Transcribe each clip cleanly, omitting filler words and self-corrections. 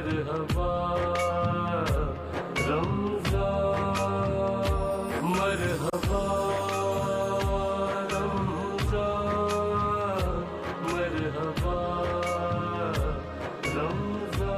مرحبا رمضان مرحبا رمضان مرحبا رمضان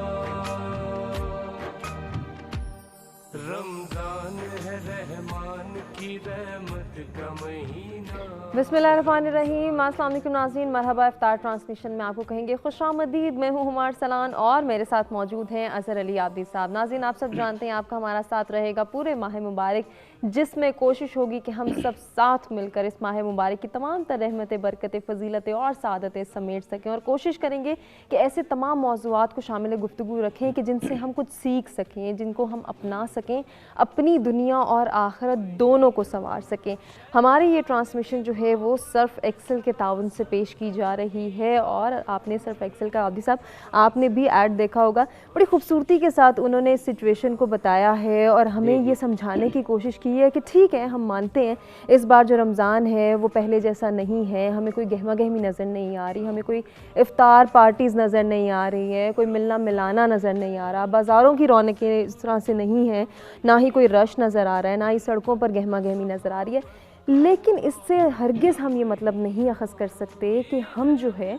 رمضان ہے رحمان کی رحمت کا مہینہ. بسم اللہ الرحمن الرحیم. السلام علیکم ناظرین, مرحبا. افطار ٹرانسمیشن میں آپ کو کہیں گے خوش آمدید. میں ہوں ہمار سلان اور میرے ساتھ موجود ہیں اظہر علی عابدی صاحب. ناظرین, آپ سب جانتے ہیں آپ کا ہمارا ساتھ رہے گا پورے ماہ مبارک, جس میں کوشش ہوگی کہ ہم سب ساتھ مل کر اس ماہ مبارک کی تمام تر رحمتیں, برکتیں, فضیلتیں اور سعادتیں سمیٹ سکیں, اور کوشش کریں گے کہ ایسے تمام موضوعات کو شامل گفتگو رکھیں کہ جن سے ہم کچھ سیکھ سکیں, جن کو ہم اپنا سکیں, اپنی دنیا اور آخرت دونوں کو سنوار سکیں. ہماری یہ ٹرانسمیشن جو ہے وہ سرف ایکسل کے تعاون سے پیش کی جا رہی ہے, اور آپ نے سرف ایکسل کا عابدی صاحب آپ نے بھی ایڈ دیکھا ہوگا, بڑی خوبصورتی کے ساتھ انہوں نے اس سچویشن کو بتایا ہے اور ہمیں یہ سمجھانے کی کوشش کی ہے کہ ٹھیک ہے, ہم مانتے ہیں اس بار جو رمضان ہے وہ پہلے جیسا نہیں ہے, ہمیں کوئی گہما گہمی نظر نہیں آ رہی, ہمیں کوئی افطار پارٹیز نظر نہیں آ رہی ہیں, کوئی ملنا ملانا نظر نہیں آ رہا, بازاروں کی رونقیں اس طرح سے نہیں ہیں, نہ ہی کوئی رش نظر آ رہا ہے, نہ ہی سڑکوں پر گہما گہمی نظر آ رہی ہے. لیکن اس سے ہرگز ہم یہ مطلب نہیں اخذ کر سکتے کہ ہم جو ہے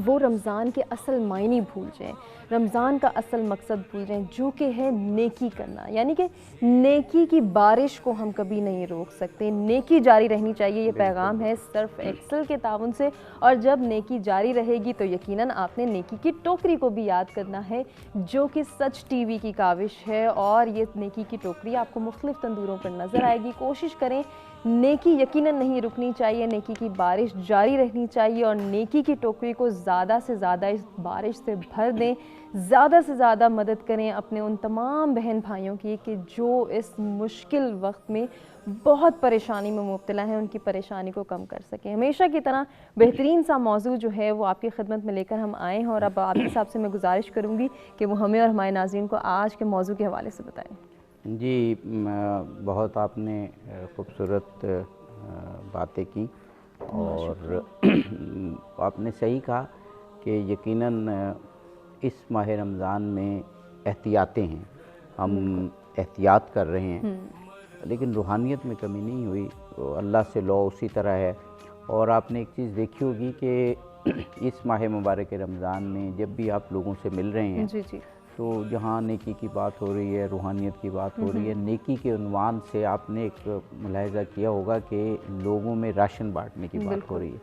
وہ رمضان کے اصل معنی بھول جائیں, رمضان کا اصل مقصد بھول جائیں, جو کہ ہے نیکی کرنا. یعنی کہ نیکی کی بارش کو ہم کبھی نہیں روک سکتے, نیکی جاری رہنی چاہیے. یہ پیغام ہے سرف ایکسل کے تعاون سے, اور جب نیکی جاری رہے گی تو یقیناً آپ نے نیکی کی ٹوکری کو بھی یاد کرنا ہے, جو کہ سچ ٹی وی کی کاوش ہے, اور یہ نیکی کی ٹوکری آپ کو مختلف تندوروں پر نظر آئے گی. کوشش کریں, نیکی یقیناً نہیں رکنی چاہیے, نیکی کی بارش جاری رہنی چاہیے, اور نیکی کی ٹوکری کو زیادہ سے زیادہ اس بارش سے بھر دیں. زیادہ سے زیادہ مدد کریں اپنے ان تمام بہن بھائیوں کی کہ جو اس مشکل وقت میں بہت پریشانی میں مبتلا ہیں, ان کی پریشانی کو کم کر سکیں. ہمیشہ کی طرح بہترین سا موضوع جو ہے وہ آپ کی خدمت میں لے کر ہم آئے ہیں, اور اب عابدی صاحب سے میں گزارش کروں گی کہ وہ ہمیں اور ہمارے ناظرین کو آج کے موضوع کے حوالے سے بتائیں. جی, بہت آپ نے خوبصورت باتیں کی, اور آپ نے صحیح کہا کہ یقیناً اس ماہ رمضان میں احتیاطیں ہیں, ہم احتیاط کر رہے ہیں, لیکن روحانیت میں کمی نہیں ہوئی. اللہ سے لو اسی طرح ہے. اور آپ نے ایک چیز دیکھی ہوگی کہ اس ماہ مبارک رمضان میں جب بھی آپ لوگوں سے مل رہے ہیں تو جہاں نیکی کی بات ہو رہی ہے, روحانیت کی بات ہو رہی ہے, نیکی کے عنوان سے آپ نے ایک ملاحظہ کیا ہوگا کہ لوگوں میں راشن بانٹنے کی بات ہو رہی ہے,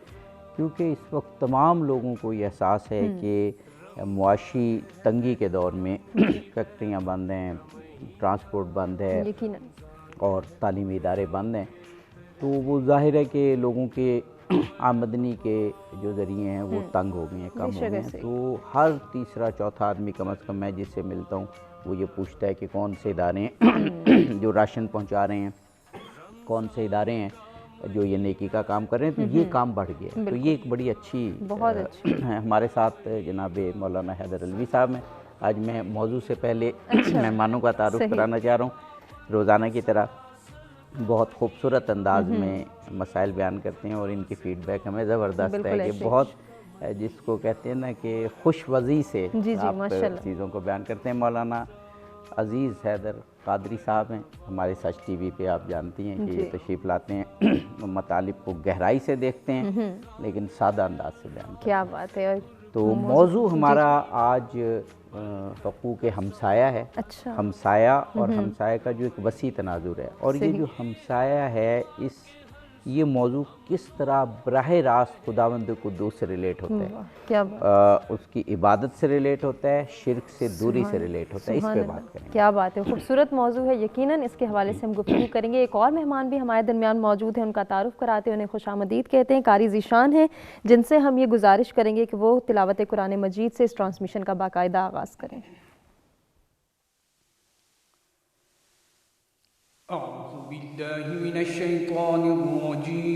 کیونکہ اس وقت تمام لوگوں کو یہ احساس ہے کہ معاشی تنگی کے دور میں فیکٹریاں بند ہیں, ٹرانسپورٹ بند ہے, اور تعلیمی ادارے بند ہیں, تو وہ ظاہر ہے کہ لوگوں کے آمدنی کے جو ذریعے ہیں وہ تنگ ہو گئے ہیں, کم ہو گئے ہیں. تو ہر تیسرا چوتھا آدمی کم از کم میں جس سے ملتا ہوں وہ یہ پوچھتا ہے کہ کون سے ادارے ہیں جو راشن پہنچا رہے ہیں, کون سے ادارے ہیں جو یہ نیکی کا کام کر رہے ہیں. تو یہ کام بڑھ گیا, تو یہ ایک بڑی اچھی ہمارے ساتھ جناب مولانا حیدر علوی صاحب ہیں. آج میں موضوع سے پہلے مہمانوں کا تعارف کرانا چاہ رہا ہوں. روزانہ کی طرح بہت خوبصورت انداز میں مسائل بیان کرتے ہیں, اور ان کی فیڈ بیک ہمیں زبردست ہے کہ بہت جس کو کہتے ہیں نا کہ خوش وزی سے آپ چیزوں کو بیان کرتے ہیں. مولانا عزیز حیدر قادری صاحب ہیں, ہمارے سچ ٹی وی پہ آپ جانتی ہیں کہ یہ تشریف لاتے ہیں, مطالب کو گہرائی سے دیکھتے ہیں لیکن سادہ انداز سے بیان کرتے ہیں. کیا بات ہے. تو موضوع ہمارا آج حقوق ہمسایہ ہے. ہمسایہ اور ہمسایہ کا جو ایک وسیع تناظر ہے, اور یہ جو ہمسایہ ہے یہ موضوع کس طرح براہ راست خداوند قدوس سے ریلیٹ ہوتا ہے, اس کی عبادت سے ریلیٹ ہوتا ہے, شرک سے دوری سے ریلیٹ ہوتا ہے. اس پہ بات کریں گے. کیا بات ہے, خوبصورت موضوع ہے. یقیناً اس کے حوالے سے ہم گفتگو کریں گے. ایک اور مہمان بھی ہمارے درمیان موجود ہیں, ان کا تعارف کراتے ہیں, انہیں خوش آمدید کہتے ہیں. قاری ذیشان ہیں, جن سے ہم یہ گزارش کریں گے کہ وہ تلاوت قرآن مجید سے اس ٹرانسمیشن کا باقاعدہ آغاز کریں. اعوذ باللہ من الشیطان الرجیم.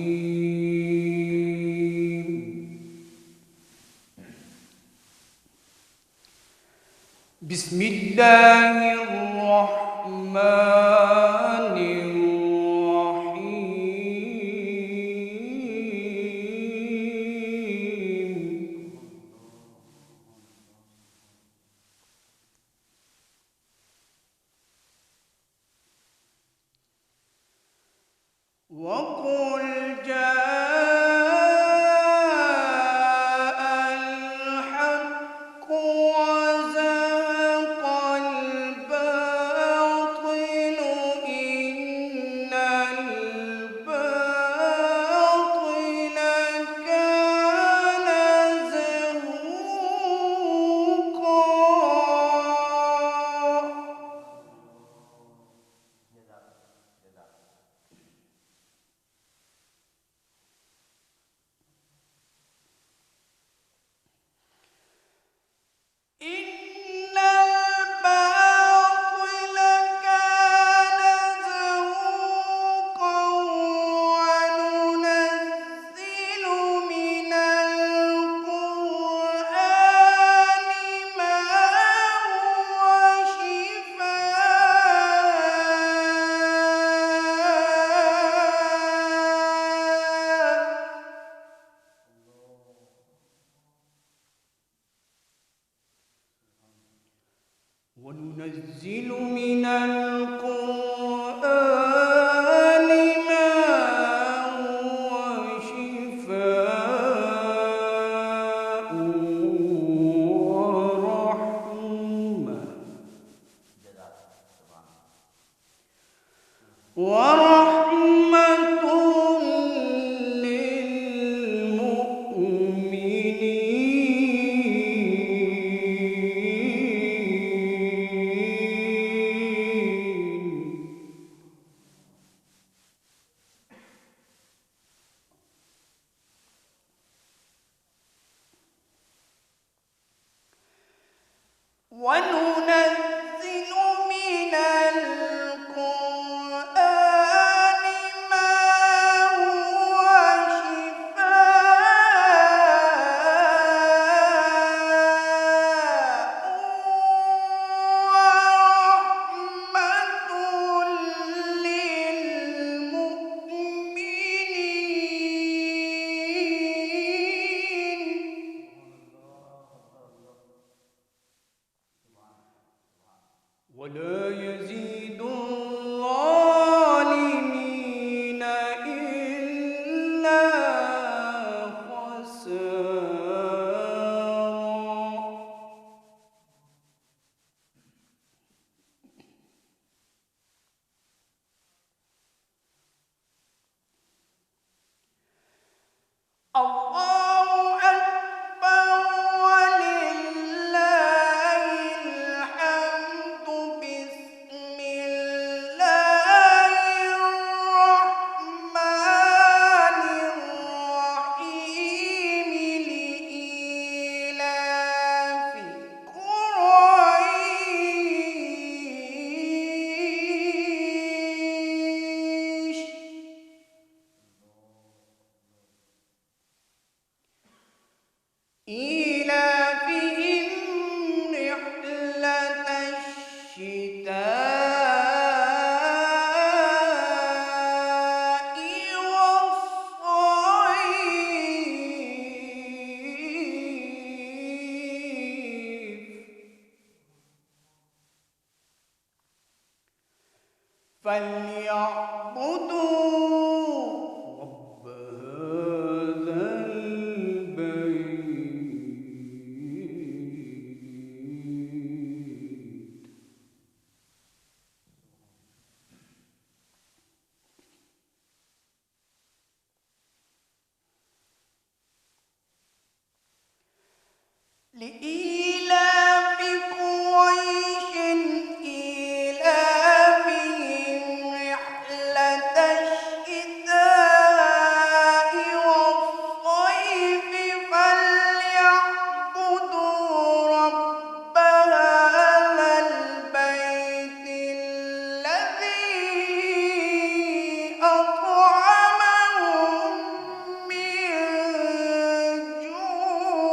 بسم اللہ الرحمن الرحیم. قل جاء الحق وزهق الباطل إن الباطل كان زهوقا. إن الباطل كان زهوقا وننزل من القرآن ما هو شفاء وننزل من القرآن ما هو شفاء ورحمة للمؤمنين. وننزل من القرآن ما هو شفاء ورحمة للمؤمنين. ولا يزيد الظالمين إلا خسارا. الله أكبر ولله الحمد. بسم الله الرحمن الرحيم. لإيلاف قريش إيلافهم رحلة الشتاء والصيف فليعبدوا رب هذا البيت. لإيلاف قريش إيلافهم رحلة الشتاء والصيف فليعبدوا رب هذا البيت الذي أطعمهم من جوع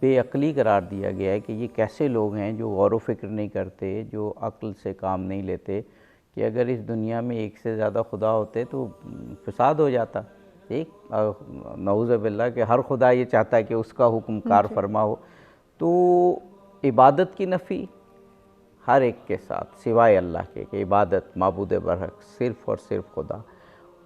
بے عقلی قرار دیا گیا ہے کہ یہ کیسے لوگ ہیں جو غور و فکر نہیں کرتے، جو عقل سے کام نہیں لیتے کہ اگر اس دنیا میں ایک سے زیادہ خدا ہوتے تو فساد ہو جاتا. ٹھیک، نعوذ باللہ کہ ہر خدا یہ چاہتا ہے کہ اس کا حکم کار فرما ہو. تو عبادت کی نفی ہر ایک کے ساتھ سوائے اللہ کے کہ عبادت معبود برحق صرف اور صرف خدا،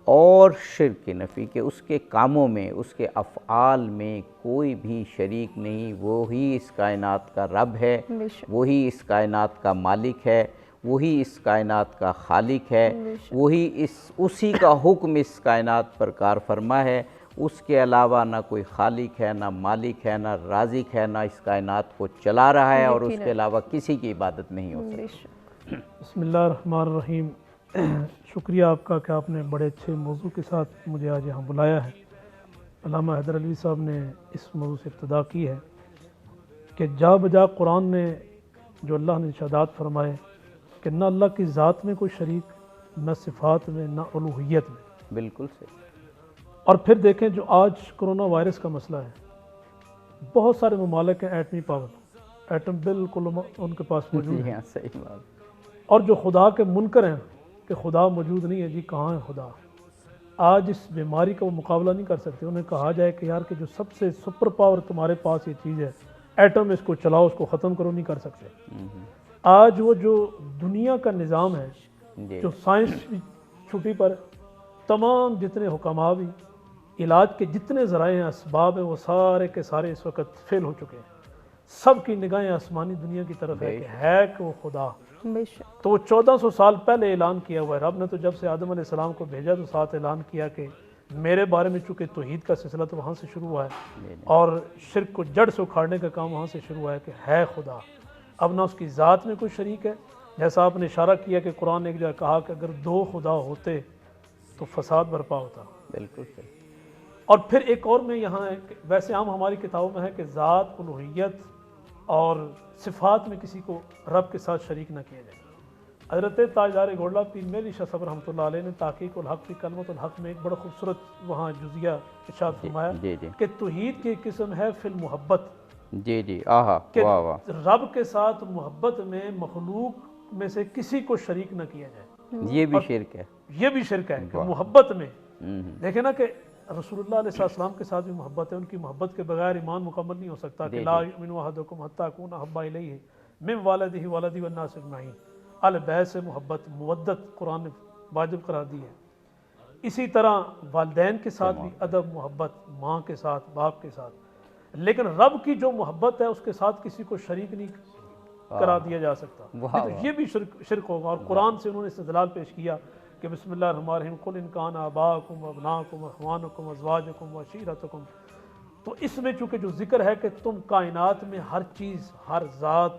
اور شرک کی نفی کہ اس کے کاموں میں، اس کے افعال میں کوئی بھی شریک نہیں، وہی اس کائنات کا رب ہے، وہی اس کائنات کا مالک ہے، وہی اس کائنات کا خالق ہے، وہی اسی کا حکم اس کائنات پر کار فرما ہے. اس کے علاوہ نہ کوئی خالق ہے، نہ مالک ہے، نہ رازق ہے، نہ اس کائنات کو چلا رہا ہے، اور اس کے علاوہ کسی کی عبادت نہیں ہو سکتی. بسم اللہ الرحمن الرحیم. شکریہ آپ کا کہ آپ نے بڑے اچھے موضوع کے ساتھ مجھے آج یہاں بلایا ہے. علامہ حیدر علی صاحب نے اس موضوع سے ابتدا کی ہے کہ جا بجا قرآن نے جو اللہ نے ارشادات فرمائے کہ نہ اللہ کی ذات میں کوئی شریک، نہ صفات میں، نہ الوہیت میں. بالکل صحیح. اور پھر دیکھیں جو آج کرونا وائرس کا مسئلہ ہے، بہت سارے ممالک ہیں ایٹمی پاور، ایٹم بالکل ان کے پاس موجود ہے، صحیح بات. اور جو خدا کے منکر ہیں کہ خدا موجود نہیں ہے، جی کہاں ہے خدا، آج اس بیماری کا وہ مقابلہ نہیں کر سکتے. انہیں کہا جائے کہ یار کہ جو سب سے سپر پاور تمہارے پاس یہ چیز ہے ایٹم، اس کو چلاؤ، اس کو ختم کرو، نہیں کر سکتے. آج وہ جو دنیا کا نظام ہے، جو سائنس بھی چھٹی پر، تمام جتنے حکماء بھی، علاج کے جتنے ذرائع ہیں، اسباب ہیں، وہ سارے کے سارے اس وقت فیل ہو چکے ہیں. سب کی نگاہیں آسمانی دنیا کی طرف ہے کہ وہ خدا. تو وہ 1400 سال پہلے اعلان کیا ہوا ہے. رب نے تو جب سے آدم علیہ السلام کو بھیجا تو ساتھ اعلان کیا کہ میرے بارے میں، چونکہ توحید کا سلسلہ تو وہاں سے شروع ہوا ہے اور شرک کو جڑ سے اکھاڑنے کا کام وہاں سے شروع ہوا ہے کہ ہے خدا. اب نہ اس کی ذات میں کوئی شریک ہے، جیسا آپ نے اشارہ کیا کہ قرآن نے ایک جگہ کہا کہ اگر دو خدا ہوتے تو فساد برپا ہوتا. بالکل صحیح. اور پھر ایک اور میں یہاں ویسے عام ہماری کتابوں میں ہے کہ ذات، الوہیت اور صفات میں کسی کو رب کے ساتھ شریک نہ کیا جائے. حضرت تاجدار گولڈا پیر مہدی شاہ صاحب رحمۃ اللہ علیہ نے تحقیق الحق فی کلمۃ الحق میں ایک بڑا خوبصورت وہاں جزیہ ارشاد فرمایا کہ توحید کی قسم ہے فی المحبت. جی جی، آہا، واہ واہ. رب کے ساتھ محبت میں مخلوق میں سے کسی کو شریک نہ کیا جائے. یہ بھی شرک ہے. یہ بھی شرک ہے کہ محبت میں دیکھیں نا کہ رسول اللہ علیہ السلام کے ساتھ بھی محبت ہے. ان کی محبت کے بغیر ایمان مکمل نہیں ہو سکتا کہ لا یؤمن احدکم حتی اکون احب الیہ من والدہ ولدہ والناس اجمعین. البیت سے محبت، مودت قرآن نے واجب قرار دی ہے. اسی طرح والدین کے ساتھ بھی ادب، محبت، ماں کے ساتھ، باپ کے ساتھ. لیکن رب کی جو محبت ہے اس کے ساتھ کسی کو شریک نہیں قرار دیا جا سکتا. تو یہ بھی شرک ہوگا. اور قرآن سے انہوں نے استدلال پیش کیا کہ بسم اللہ الرحمن الرحیم قل ان کان آباؤکم وابناؤکم واخوانکم وازواجکم وعشیرتکم. تو اس میں چونکہ جو ذکر ہے کہ تم کائنات میں ہر چیز، ہر ذات،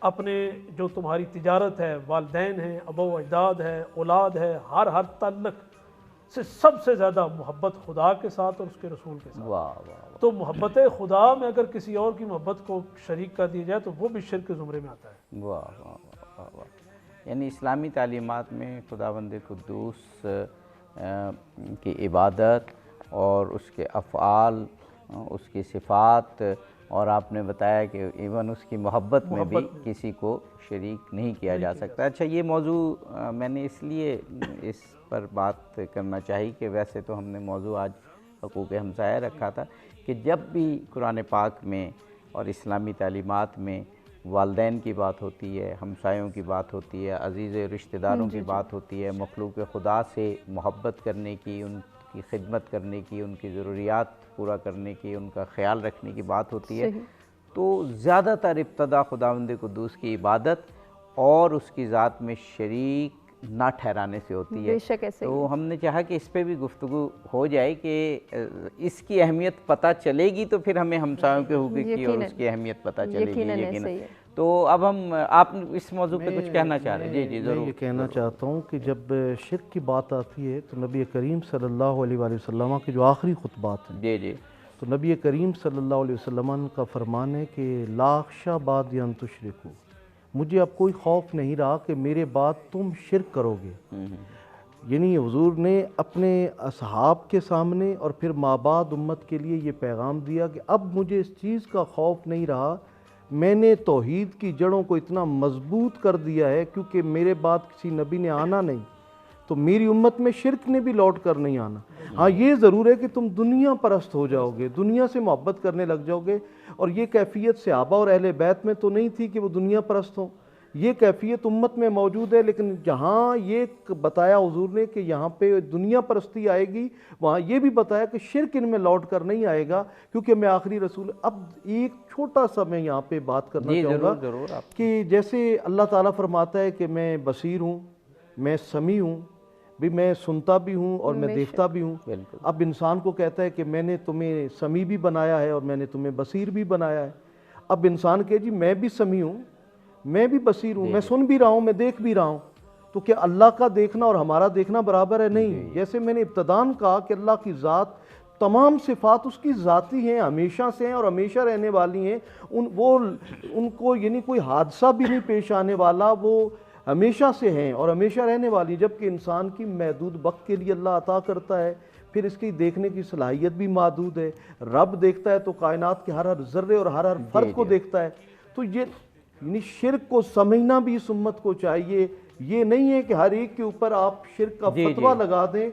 اپنے جو تمہاری تجارت ہے، والدین ہیں، ابا و اجداد ہے، اولاد ہے، ہر تعلق سے سب سے زیادہ محبت خدا کے ساتھ اور اس کے رسول کے ساتھ. تو محبت خدا میں اگر کسی اور کی محبت کو شریک کر دیا جائے تو وہ بھی شرک کے زمرے میں آتا ہے. واہ واہ واہ. یعنی اسلامی تعلیمات میں خداوند قدوس کی عبادت اور اس کے افعال، اس کی صفات، اور آپ نے بتایا کہ ایون اس کی محبت میں بھی کسی کو شریک نہیں کیا جا سکتا. اچھا، یہ موضوع میں نے اس لیے اس پر بات کرنا چاہی کہ ویسے تو ہم نے موضوع آج حقوق ہمسایہ رکھا تھا کہ جب بھی قرآن پاک میں اور اسلامی تعلیمات میں والدین کی بات ہوتی ہے، ہمسایوں کی بات ہوتی ہے، عزیز رشتہ داروں کی بات ہوتی ہے، مخلوق خدا سے محبت کرنے کی، ان کی خدمت کرنے کی، ان کی ضروریات پورا کرنے کی، ان کا خیال رکھنے کی بات ہوتی ہے، تو زیادہ تر ابتدا خداوند قدوس کی عبادت اور اس کی ذات میں شریک نہ ٹھہرانے سے ہوتی ہے. تو ہم نے چاہا کہ اس پہ بھی گفتگو ہو جائے کہ اس کی اہمیت پتہ چلے گی تو پھر ہمیں ہمسایوں کے حقوق کی اور اس کی اہمیت پتہ چلے گی. یقیناً. تو اب آپ اس موضوع پہ کچھ کہنا چاہ رہے ہیں؟ جی ضرور. میں یہ کہنا چاہتا ہوں کہ جب شرک کی بات آتی ہے تو نبی کریم صلی اللہ علیہ وآلہ وسلم کے جو آخری خطبات ہیں، جی تو نبی کریم صلی اللہ علیہ وسلم کا فرمان ہے کہ لا اخشی بعدی ان تشرکوا، مجھے اب کوئی خوف نہیں رہا کہ میرے بعد تم شرک کرو گے. یعنی حضور نے اپنے اصحاب کے سامنے اور پھر مابعد امت کے لیے یہ پیغام دیا کہ اب مجھے اس چیز کا خوف نہیں رہا، میں نے توحید کی جڑوں کو اتنا مضبوط کر دیا ہے، کیونکہ میرے بعد کسی نبی نے آنا نہیں، تو میری امت میں شرک نے بھی لوٹ کر نہیں آنا۔ ہاں یہ ضرور ہے کہ تم دنیا پرست ہو جاؤ گے، دنیا سے محبت کرنے لگ جاؤ گے، اور یہ کیفیت صحابہ اور اہل بیت میں تو نہیں تھی کہ وہ دنیا پرست ہوں، یہ کیفیت امت میں موجود ہے، لیکن جہاں یہ بتایا حضور نے کہ یہاں پہ دنیا پرستی آئے گی، وہاں یہ بھی بتایا کہ شرک ان میں لوٹ کر نہیں آئے گا، کیونکہ میں آخری رسول۔ اب ایک چھوٹا سا میں یہاں پہ بات کرنا چاہوں گا کہ جیسے اللہ تعالیٰ فرماتا ہے کہ میں بصیر ہوں، میں سمیع ہوں، بھی میں سنتا بھی ہوں اور میں دیکھتا بھی ہوں۔ اب انسان کو کہتا ہے کہ میں نے تمہیں سمیع بھی بنایا ہے اور میں نے تمہیں بصیر بھی بنایا ہے۔ اب انسان کہے جی میں بھی سمیع ہوں، میں بھی بصیر ہوں، میں سن بھی رہا ہوں، میں دیکھ بھی رہا ہوں، تو کیا اللہ کا دیکھنا اور ہمارا دیکھنا برابر ہے؟ نہیں۔ جیسے میں نے ابتداً کہا کہ اللہ کی ذات، تمام صفات اس کی ذاتی ہیں، ہمیشہ سے ہیں اور ہمیشہ رہنے والی ہیں، ان کو یعنی کوئی حادثہ بھی نہیں پیش آنے والا، وہ ہمیشہ سے ہیں اور ہمیشہ رہنے والی، جبکہ انسان کی محدود وقت کے لیے اللہ عطا کرتا ہے، پھر اس کی دیکھنے کی صلاحیت بھی محدود ہے۔ رب دیکھتا ہے تو کائنات کے ہر ہر ذرے اور ہر ہر فرد کو دیکھتا ہے۔ تو یہ یعنی شرک کو سمجھنا بھی اس امت کو چاہیے، یہ نہیں ہے کہ ہر ایک کے اوپر آپ شرک کا فتویٰ لگا دیں،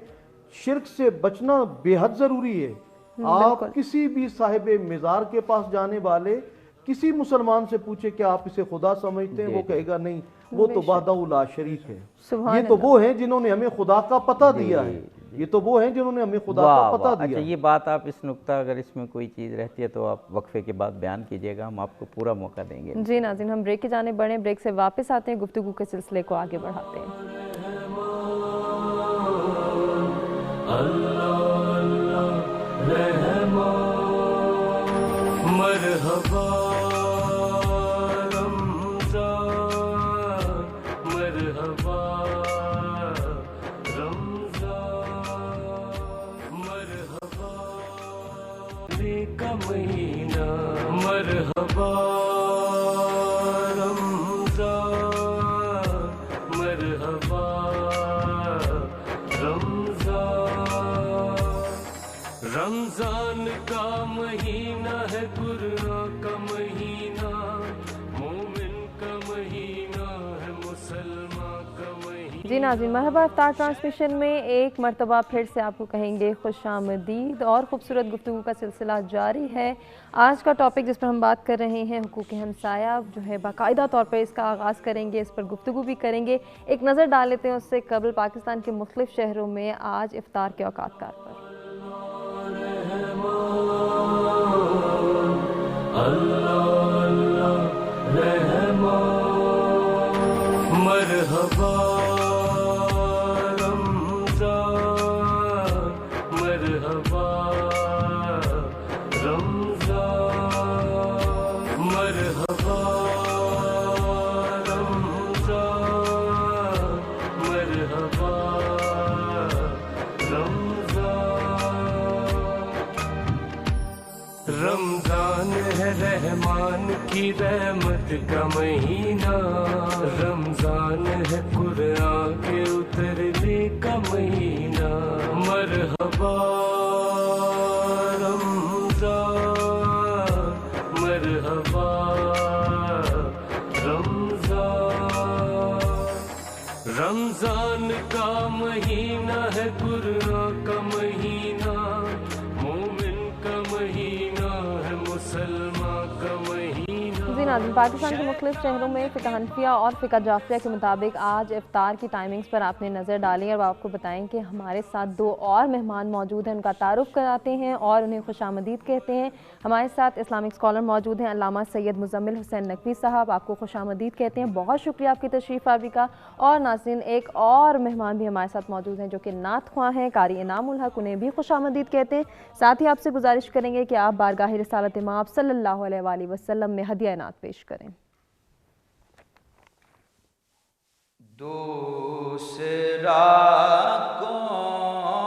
شرک سے بچنا بے حد ضروری ہے۔ آپ کسی بھی صاحب مزار کے پاس جانے والے کسی مسلمان سے پوچھے کہ آپ اسے خدا سمجھتے ہیں، وہ کہے گا نہیں، وہ تو وحدہ لا شریک ہے۔ یہ تو وہ ہیں جنہوں نے ہمیں خدا کا پتہ دیا ہے، یہ تو وہ ہیں جنہوں نے ہمیں خدا کا پتہ دیا۔ اچھا یہ بات آپ اس نقطہ اگر اس میں کوئی چیز رہتی ہے تو آپ وقفے کے بعد بیان کیجئے گا، ہم آپ کو پورا موقع دیں گے۔ جی ناظرین، ہم بریک کی جانب بڑھیں، بریک سے واپس آتے ہیں، گفتگو کے سلسلے کو آگے بڑھاتے ہیں۔ مرحبا کا مہینہ، مرحبا رمضان، مرحبا رمضان، رمضان کا مہینہ ہے قرآن کا مہینہ، مومن کا مہینہ ہے، مسلمان کا مہینہ۔ جی ناظرین، مرحبا افطار ٹرانسمیشن میں ایک مرتبہ پھر سے آپ کو کہیں گے خوش آمدید، اور خوبصورت گفتگو کا سلسلہ جاری ہے۔ آج کا ٹاپک جس پر ہم بات کر رہے ہیں حقوق ہمسایہ جو ہے، باقاعدہ طور پر اس کا آغاز کریں گے، اس پر گفتگو بھی کریں گے۔ ایک نظر ڈال لیتے ہیں اس سے قبل پاکستان کے مختلف شہروں میں آج افطار کے اوقات کار پر۔ مرحبا رمضان، مرحبا رمضان، مرحبا رمضان، مرحبا رمضان، رمضان ہے رحمان کی رحمت کا مہینہ، رمضان ہے قرآن کے اترنے کا مہینہ، مرحبا رمضان، مرحبا رمضان، رمضان کا مہینہ ہے قرآن کا مہینہ، مومن کا مہینہ ہے، مسلمان کا مہینہ۔ جی ناظرین، پاکستان کے مختلف شہروں میں فقہ حنفیہ اور فقہ جعفریہ کے مطابق آج افطار کی ٹائمنگز پر آپ نے نظر ڈالی، اور آپ کو بتائیں کہ ہمارے ساتھ دو اور مہمان موجود ہیں، ان کا تعارف کراتے ہیں اور انہیں خوش آمدید کہتے ہیں۔ ہمارے ساتھ اسلامک اسکالر موجود ہیں، علامہ سید مزمل حسین نقوی صاحب، آپ کو خوش آمدید کہتے ہیں، بہت شکریہ آپ کی تشریف آوری کا۔ اور ناظرین، ایک اور مہمان بھی ہمارے ساتھ موجود ہیں جو کہ نعت خواں ہیں، قاری انعام الحق، انہیں بھی خوش آمدید کہتے ہیں۔ ساتھ ہی آپ سے گزارش کریں گے کہ آپ بارگاہ رسالت مآب صلی اللہ علیہ وآلہ وسلم میں ہدیہ نعت پیش کریں۔ دوسرا کون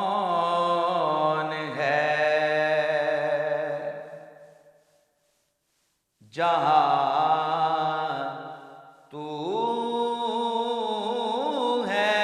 ہے جہاں تو ہے،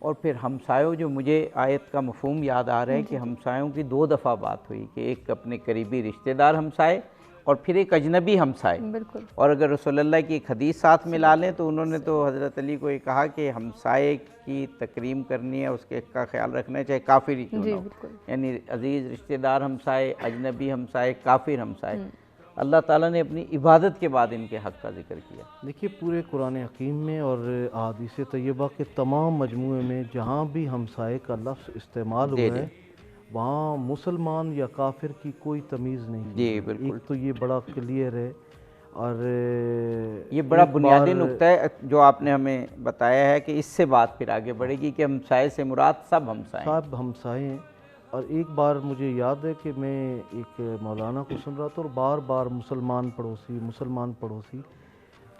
اور پھر ہمسایوں، جو مجھے آیت کا مفہوم یاد آ رہا ہے کہ ہمسایوں کی 2 دفعہ بات ہوئی، کہ ایک اپنے قریبی رشتہ دار ہمسائے اور پھر ایک اجنبی ہمسائے۔ بالکل۔ اور اگر رسول اللہ کی ایک حدیث ساتھ ملا لیں تو انہوں نے تو حضرت علی کو یہ کہا کہ ہمسائے کی تکریم کرنی ہے، اس کے کا خیال رکھنا ہے، چاہے کافر ہی کیوں نہ ہو، یعنی عزیز رشتہ دار ہمسائے، اجنبی ہمسائے، کافر ہمسائے۔ اللہ تعالیٰ نے اپنی عبادت کے بعد ان کے حق کا ذکر کیا۔ دیکھیے پورے قرآن حکیم میں اور احادیث طیبہ کے تمام مجموعے میں جہاں بھی ہمسائے کا لفظ استعمال ہوا ہے وہاں مسلمان یا کافر کی کوئی تمیز نہیں۔ جی بالکل، ایک تو یہ بڑا کلیئر ہے، اور یہ بڑا بنیادی نقطہ ہے جو آپ نے ہمیں بتایا ہے کہ اس سے بات پھر آگے بڑھے گی کہ ہمسائے سے مراد سب ہمسائے، سب ہمسائے ہیں۔ اور ایک بار مجھے یاد ہے کہ میں ایک مولانا کو سن رہا تھا اور بار بار مسلمان پڑوسی،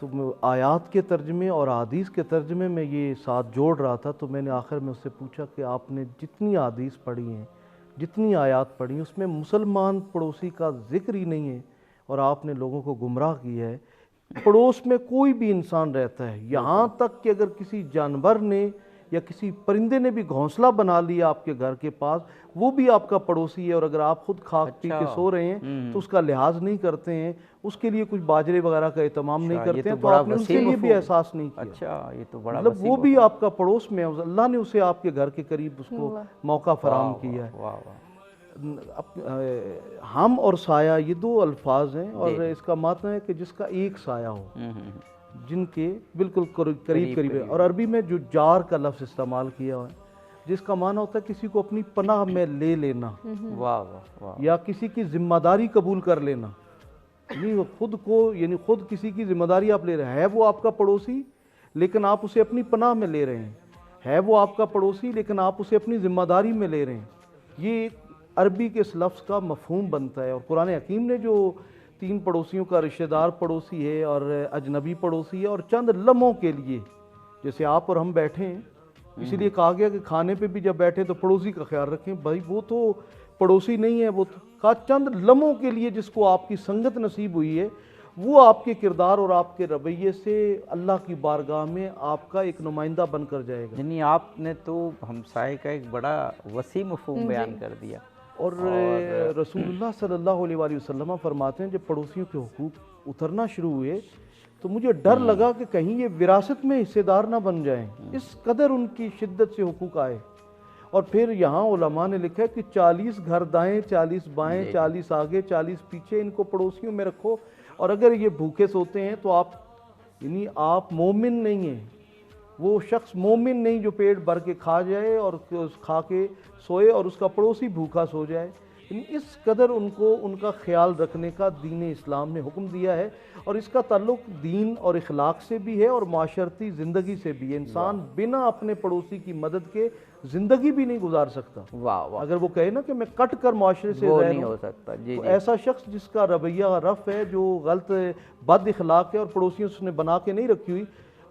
تو میں آیات کے ترجمے اور احادیث کے ترجمے میں یہ ساتھ جوڑ رہا تھا، تو میں نے آخر میں اس سے پوچھا کہ آپ نے جتنی احادیث پڑھی ہیں، جتنی آیات پڑھی ہیں، اس میں مسلمان پڑوسی کا ذکر ہی نہیں ہے، اور آپ نے لوگوں کو گمراہ کیا ہے۔ پڑوس میں کوئی بھی انسان رہتا ہے، یہاں تک کہ اگر کسی جانور نے یا کسی پرندے نے بھی گھونسلہ بنا لیا آپ کے گھر کے پاس، وہ بھی آپ کا پڑوسی ہے، اور اگر آپ خود کھاک پی کے سو رہے ہیں تو اس کا لحاظ نہیں کرتے ہیں، اس کے لیے کچھ باجرے وغیرہ کا اہتمام نہیں کرتے ہیں، تو آپ نے اس کے لیے بھی احساس نہیں کیا۔ اچھا، یہ تو بڑا مطلب وہ بھی آپ کا پڑوس میں ہے، اللہ نے اسے آپ کے گھر کے قریب اس کو موقع فراہم کیا ہے۔ ہم اور سایہ یہ 2 الفاظ ہیں، اور اس کا معنی ہے کہ جس کا ایک سایہ ہو، جن کے بالکل قریب ہے۔ اور عربی میں جو جار کا لفظ استعمال کیا ہے جس کا معنی ہوتا ہے کسی کو اپنی پناہ میں لے لینا، یا کسی کی ذمہ داری قبول کر لینا، یعنی خود کسی کی ذمہ داری آپ لے رہے ہیں، ہے وہ آپ کا پڑوسی لیکن آپ اسے اپنی پناہ میں لے رہے ہیں، ہے وہ آپ کا پڑوسی لیکن آپ اسے اپنی ذمہ داری میں لے رہے ہیں۔ یہ عربی کے اس لفظ کا مفہوم بنتا ہے، اور قرآن حکیم نے جو 3 پڑوسیوں کا رشتہ دار پڑوسی ہے اور اجنبی پڑوسی ہے، اور چند لمحوں کے لیے جیسے آپ اور ہم بیٹھے ہیں، اسی لیے کہا گیا کہ کھانے پہ بھی جب بیٹھے تو پڑوسی کا خیال رکھیں، بھائی وہ تو پڑوسی نہیں ہے، وہ کہا چند لمحوں کے لیے جس کو آپ کی سنگت نصیب ہوئی ہے، وہ آپ کے کردار اور آپ کے رویے سے اللہ کی بارگاہ میں آپ کا ایک نمائندہ بن کر جائے گا۔ یعنی آپ نے تو ہمسائے کا ایک بڑا وسیع مفہوم بیان کر دیا۔ اور رسول اللہ صلی اللہ علیہ وآلہ وسلم فرماتے ہیں جب پڑوسیوں کے حقوق اترنا شروع ہوئے تو مجھے ڈر لگا کہ کہیں یہ وراثت میں حصے دار نہ بن جائیں، اس قدر ان کی شدت سے حقوق آئے۔ اور پھر یہاں علماء نے لکھا ہے کہ 40 گھر دائیں، 40 بائیں، 40 آگے، 40 پیچھے، ان کو پڑوسیوں میں رکھو، اور اگر یہ بھوکے سوتے ہیں تو آپ مومن نہیں ہیں، وہ شخص مومن نہیں جو پیٹ بھر کے کھا جائے اور کھا کے سوئے اور اس کا پڑوسی بھوکا سو جائے۔ اس قدر ان کو ان کا خیال رکھنے کا دین اسلام نے حکم دیا ہے، اور اس کا تعلق دین اور اخلاق سے بھی ہے اور معاشرتی زندگی سے بھی ہے۔ انسان بنا اپنے پڑوسی کی مدد کے زندگی بھی نہیں گزار سکتا۔ اگر وہ کہے نا کہ میں کٹ کر معاشرے سے وہ نہیں ہو سکتا، تو ایسا شخص جس کا رویہ رف ہے، جو غلط بد اخلاق ہے اور پڑوسیوں سے اس نے بنا کے نہیں رکھی ہوئی،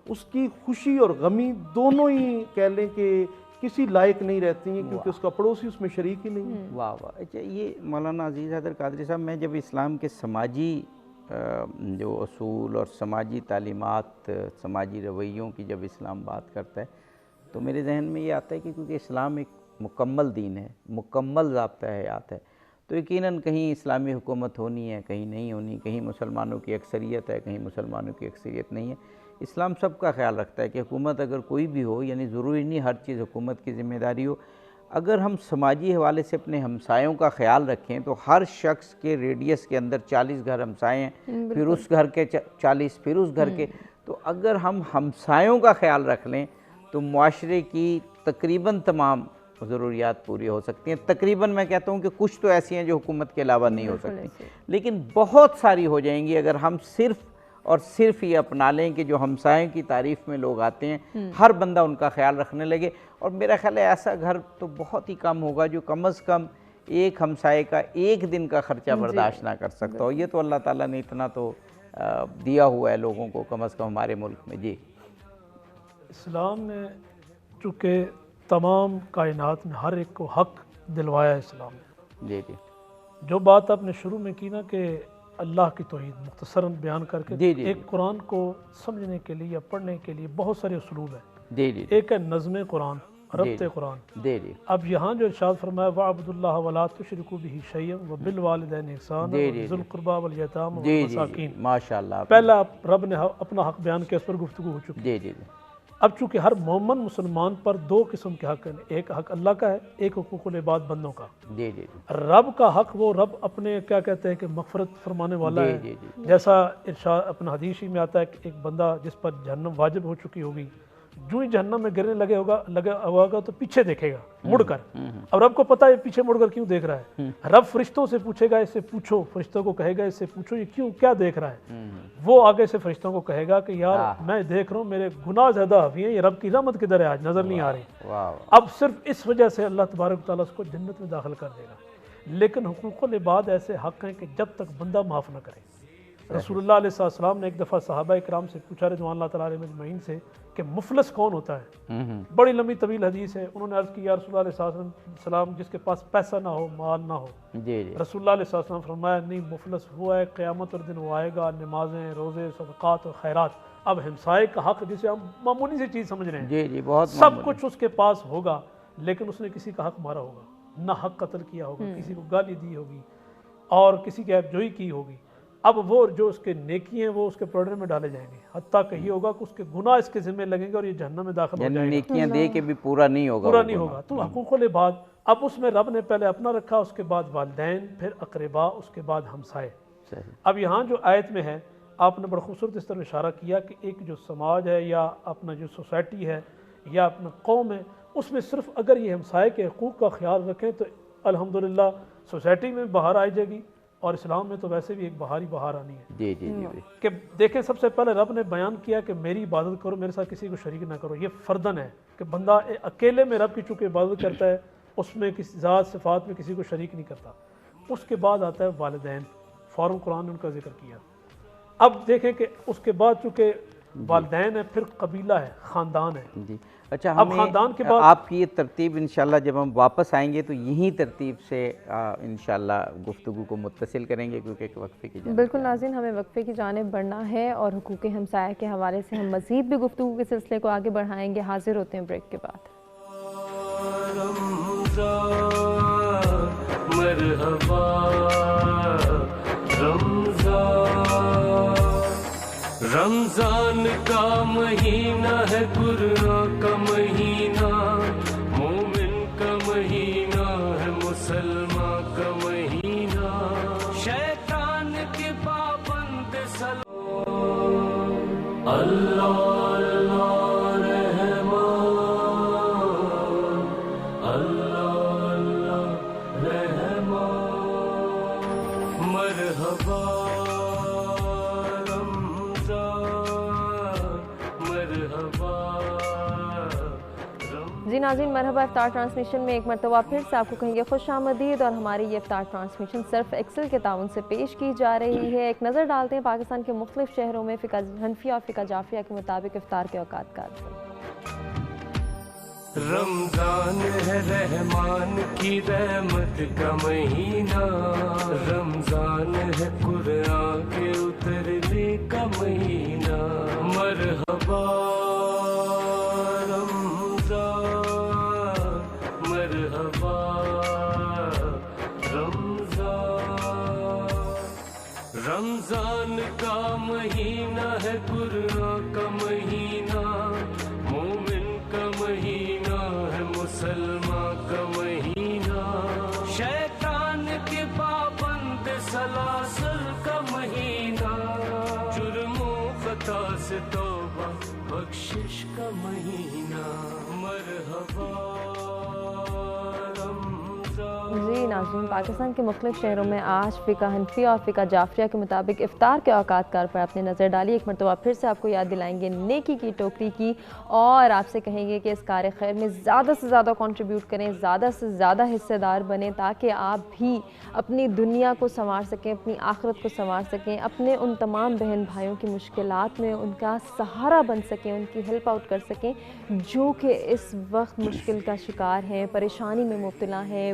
اس کی خوشی اور غمی دونوں ہی کہہ لیں کہ کسی لائق نہیں رہتی ہیں، کیونکہ اس کا پڑوسی اس میں شریک ہی نہیں ہے۔ واہ واہ۔ اچھا، یہ مولانا عزیز حیدر قادری صاحب، میں جب اسلام کے سماجی جو اصول اور سماجی تعلیمات، سماجی رویوں کی جب اسلام بات کرتا ہے تو میرے ذہن میں یہ آتا ہے کہ کیونکہ اسلام ایک مکمل دین ہے، مکمل ضابطہ حیات ہے، تو یقیناً کہیں اسلامی حکومت ہونی ہے، کہیں نہیں ہونی، کہیں مسلمانوں کی اکثریت ہے، کہیں مسلمانوں کی اکثریت نہیں ہے۔ اسلام سب کا خیال رکھتا ہے کہ حکومت اگر کوئی بھی ہو، یعنی ضروری نہیں ہر چیز حکومت کی ذمہ داری ہو، اگر ہم سماجی حوالے سے اپنے ہمسایوں کا خیال رکھیں تو ہر شخص کے ریڈیس کے اندر 40 گھر ہمسائے ہیں، پھر اس گھر کے 40، پھر اس گھر کے، تو اگر ہم ہمسایوں کا خیال رکھ لیں تو معاشرے کی تقریباً تمام ضروریات پوری ہو سکتی ہیں۔ تقریباً میں کہتا ہوں کہ کچھ تو ایسی ہیں جو حکومت کے علاوہ نہیں ہو سکتی، لیکن بہت ساری ہو جائیں گی اگر ہم صرف اور صرف یہ اپنا لیں کہ جو ہمسایوں کی تعریف میں لوگ آتے ہیں ہر بندہ ان کا خیال رکھنے لگے۔ اور میرا خیال ہے ایسا گھر تو بہت ہی کم ہوگا جو کم از کم ایک ہمسائے کا ایک دن کا خرچہ برداشت نہ کر سکتا ہو۔ یہ تو اللہ تعالیٰ نے اتنا تو دیا ہوا ہے لوگوں کو، کم از کم ہمارے ملک میں۔ جی، اسلام نے چونکہ تمام کائنات میں ہر ایک کو حق دلوایا ہے اسلام نے۔ جی جی، جو بات آپ نے شروع میں کی نا کہ اللہ کی توحید مختصراً بیان کر کے، ایک قرآن کو سمجھنے کے لیے یا پڑھنے کے لیے بہت سارے اسلوب ہیں۔ جی جی، ایک ہے نظم قرآن، ربط قرآن۔ اب یہاں جو ارشاد فرمایا وَعْبُدُوا اللَّهَ وَلَا تُشْرِكُوا بِهِ شَيْئًا وَبِالْوَالِدَيْنِ إِحْسَانًا وَذِي الْقُرْبَى وَالْيَتَامَى وَالْمَسَاكِينِ۔ ماشاءاللہ پہلا رب نے اپنا حق بیان کیا، اس پر گفتگو ہو چکی۔ اب چونکہ ہر مومن مسلمان پر دو قسم کے حق ہیں، ایک حق اللہ کا ہے، ایک حقوق العباد بندوں کا۔ رب کا حق وہ رب اپنے کیا کہتے ہیں کہ مغفرت فرمانے والا ہے، جیسا ارشاد اپنا حدیث میں آتا ہے کہ ایک بندہ جس پر جہنم واجب ہو چکی ہوگی، جو ہی جہنم میں گرنے لگا ہوگا تو پیچھے دیکھے گا مڑ کر۔ اب رب کو پتہ ہے پیچھے مڑ کر کیوں دیکھ رہا ہے، رب فرشتوں سے پوچھے گا اس سے پوچھو، فرشتوں کو کہے گا اس سے پوچھو یہ کیوں کیا دیکھ رہا ہے، وہ آگے سے فرشتوں کو کہے گا کہ یار میں دیکھ رہا ہوں میرے گناہ زیادہ ہوئی ہیں، یہ رب کی رحمت کدھر ہے آج نظر نہیں آ رہی۔ اب صرف اس وجہ سے اللہ تبارک و تعالیٰ اس کو جنت میں داخل کر دے گا۔ لیکن حقوق العباد ایسے حق ہیں کہ جب تک بندہ معاف نہ کرے۔ رسول اللہ علیہ السلام نے ایک دفعہ صحابہ اکرام سے پوچھا رضوان اللہ تعالیٰ علیہ مجمعین سے کہ مفلس کون ہوتا ہے، بڑی لمبی طویل حدیث ہے۔ انہوں نے عرض کی یا رسول اللہ علیہ السلام جس کے پاس پیسہ نہ ہو، مال نہ ہو۔ رسول اللہ علیہ السلام فرمایا نہیں، مفلس وہ ہے قیامت اور دن وہ آئے گا نمازیں، روزے، صدقات اور خیرات۔ اب ہمسائے کا حق جسے ہم معمولی سی چیز سمجھ رہے ہیں، سب کچھ اس کے پاس ہوگا، لیکن اس نے کسی کا حق مارا ہوگا، نہ حق قتل کیا ہوگا، کسی کو گالی دی ہوگی اور کسی کی عیب جوئی کی ہوگی۔ اب وہ جو اس کے نیکی ہیں وہ اس کے پروڈر میں ڈالے جائیں گے، حتیٰ کہ یہ ہوگا کہ اس کے گناہ اس کے ذمہ لگیں گے اور یہ جہنم میں داخل ہو جائے گا، نیکیاں دے کے بھی پورا نہیں ہوگا۔ تو حقوق العباد اب اس میں رب نے پہلے اپنا رکھا، اس کے بعد والدین، پھر اقربا، اس کے بعد ہمسائے۔ اب یہاں جو آیت میں ہے آپ نے بڑا خوبصورت اس طرح اشارہ کیا کہ ایک جو سماج ہے یا اپنا جو سوسائٹی ہے یا اپنا قوم ہے، اس میں صرف اگر یہ ہمسائے کے حقوق کا خیال رکھیں تو الحمدللہ سوسائٹی میں بہار آ جائے گی، اور اسلام میں تو ویسے بھی ایک بہار آنی ہے۔ کہ دیکھیں سب سے پہلے رب نے بیان کیا کہ میری عبادت کرو، میرے ساتھ کسی کو شریک نہ کرو۔ یہ فردن ہے کہ بندہ اکیلے میں رب کی چونکہ عبادت کرتا ہے، اس میں کسی ذات صفات میں کسی کو شریک نہیں کرتا۔ اس کے بعد آتا ہے والدین، فوراً قرآن نے ان کا ذکر کیا۔ اب دیکھیں کہ اس کے بعد چونکہ والدین ہے، پھر قبیلہ ہے، خاندان ہے۔ اچھا، اب خاندان کے بعد آپ کی یہ ترتیب انشاءاللہ جب ہم واپس آئیں گے تو یہی ترتیب سے انشاءاللہ گفتگو کو متصل کریں گے، کیونکہ ایک وقفے کی جانب بالکل ناظرین، ہمیں وقفے کی جانب بڑھنا ہے اور حقوق ہمسایہ کے حوالے سے ہم مزید بھی گفتگو کے سلسلے کو آگے بڑھائیں گے۔ حاضر ہوتے ہیں بریک کے بعد۔ مرحبا رمضان کا مہینہ ہے، قرآن کا مہینہ، مومن کا مہینہ ہے، مسلمان کا مہینہ، شیطان کے پابند اللہ اللہ رحمان، اللہ اللہ رحمان، مرحبا جی ناظرین، مرحبا افطار ٹرانسمیشن میں ایک مرتبہ پھر سے آپ کو کہیں گے خوش آمدید، اور ہماری یہ افطار ٹرانسمیشن صرف ایکسل کے تعاون سے پیش کی جا رہی ہے۔ ایک نظر ڈالتے ہیں پاکستان کے مختلف شہروں میں فقہ حنفیہ اور فقہ جعفریہ کے مطابق افطار کے اوقات کا۔ رمضان ہے رحمان کی رحمت کا مہینہ، رمضان ہے قرآن کے اترنے کا مہینہ، مرحبا رمضان کا مہینہ ہے، قرآن کا مہینہ، مومن کا مہینہ ہے، مسلمان کا مہینہ، شیطان کے پابند سلاسل کا مہینہ، جرم و خطا سے توبہ بخشش کا مہینہ، مرحبا جی ناظرین، پاکستان کے مختلف شہروں میں آج فقہ حنفیہ اور فقہ جعفریہ کے مطابق افطار کے اوقات کار پر اپنی نظر ڈالی۔ ایک مرتبہ پھر سے آپ کو یاد دلائیں گے نیکی کی ٹوکری کی، اور آپ سے کہیں گے کہ اس کار خیر میں زیادہ سے زیادہ کنٹریبیوٹ کریں، زیادہ سے زیادہ حصے دار بنیں، تاکہ آپ بھی اپنی دنیا کو سنوار سکیں، اپنی آخرت کو سنوار سکیں، اپنے ان تمام بہن بھائیوں کی مشکلات میں ان کا سہارا بن سکیں، ان کی ہیلپ آؤٹ کر سکیں جو کہ اس وقت مشکل کا شکار ہیں، پریشانی میں مبتلا ہیں،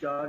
4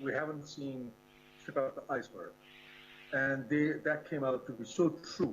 we haven't seen tip of the iceberg and that came out to be so true।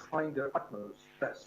trying their utmost best,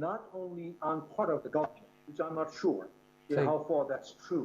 Not only on part of the government, which I'm not sure how far that's true,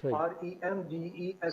REMDESIVIR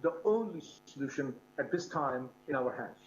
the only solution at this time in our hands.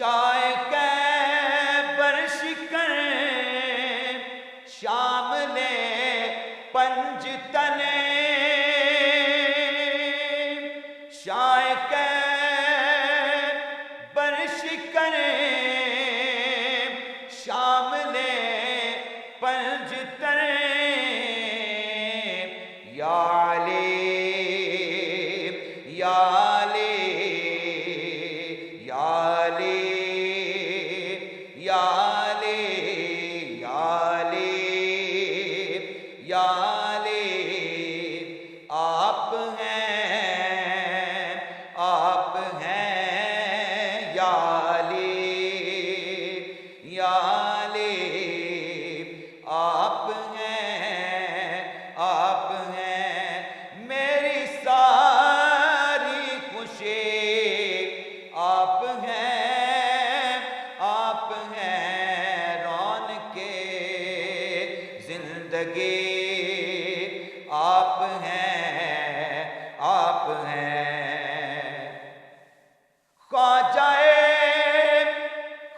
Shaiq brush کر شامل پنج تنے شائق brush کر شامل پنج تنے یا علی یا علی یا علی یا علی یا علی یا علی آپ ہیں یا علی یا علی آپ ہیں میری ساری خوشی آپ ہیں رونق زندگی آپ ہیں خواجہ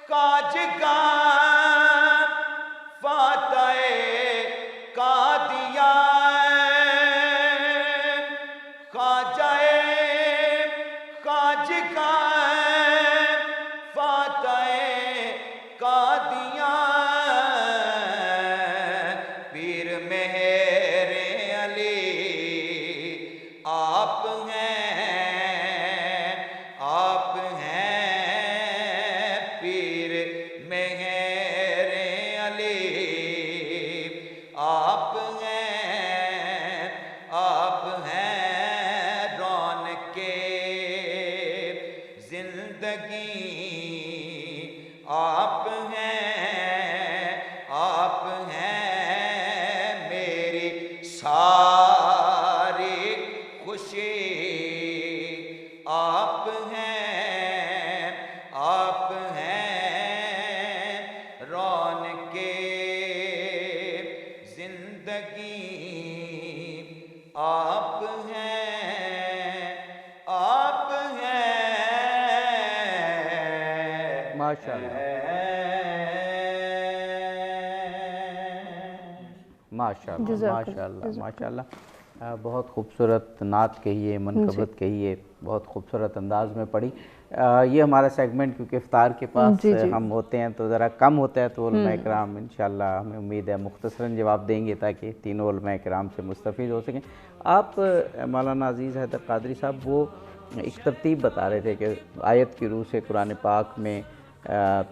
خواجگاں فاتح قادیان خواجہ خواجگاں فاتح قادیان پیر مہر علی آپ ہیں پیر مہر علی آپ ہیں رونق زندگی آپ ہیں میری ساری خوشی آپ ہیں رونق زندگی آپ ہیں ماشاءاللہ ماشاءاللہ ماشاءاللہ ماشاءاللہ بہت خوبصورت نعت کہی ہے، منقبت کہی ہے، بہت خوبصورت انداز میں پڑھی. یہ ہمارا سیگمنٹ کیونکہ افطار کے پاس ہم ہوتے ہیں تو ذرا کم ہوتا ہے، تو علماء کرام انشاءاللہ ہمیں امید ہے مختصراً جواب دیں گے تاکہ تینوں علماء کرام سے مستفید ہو سکیں. آپ مولانا عزیز حیدر قادری صاحب وہ ایک ترتیب بتا رہے تھے کہ آیت کی روح سے قرآن پاک میں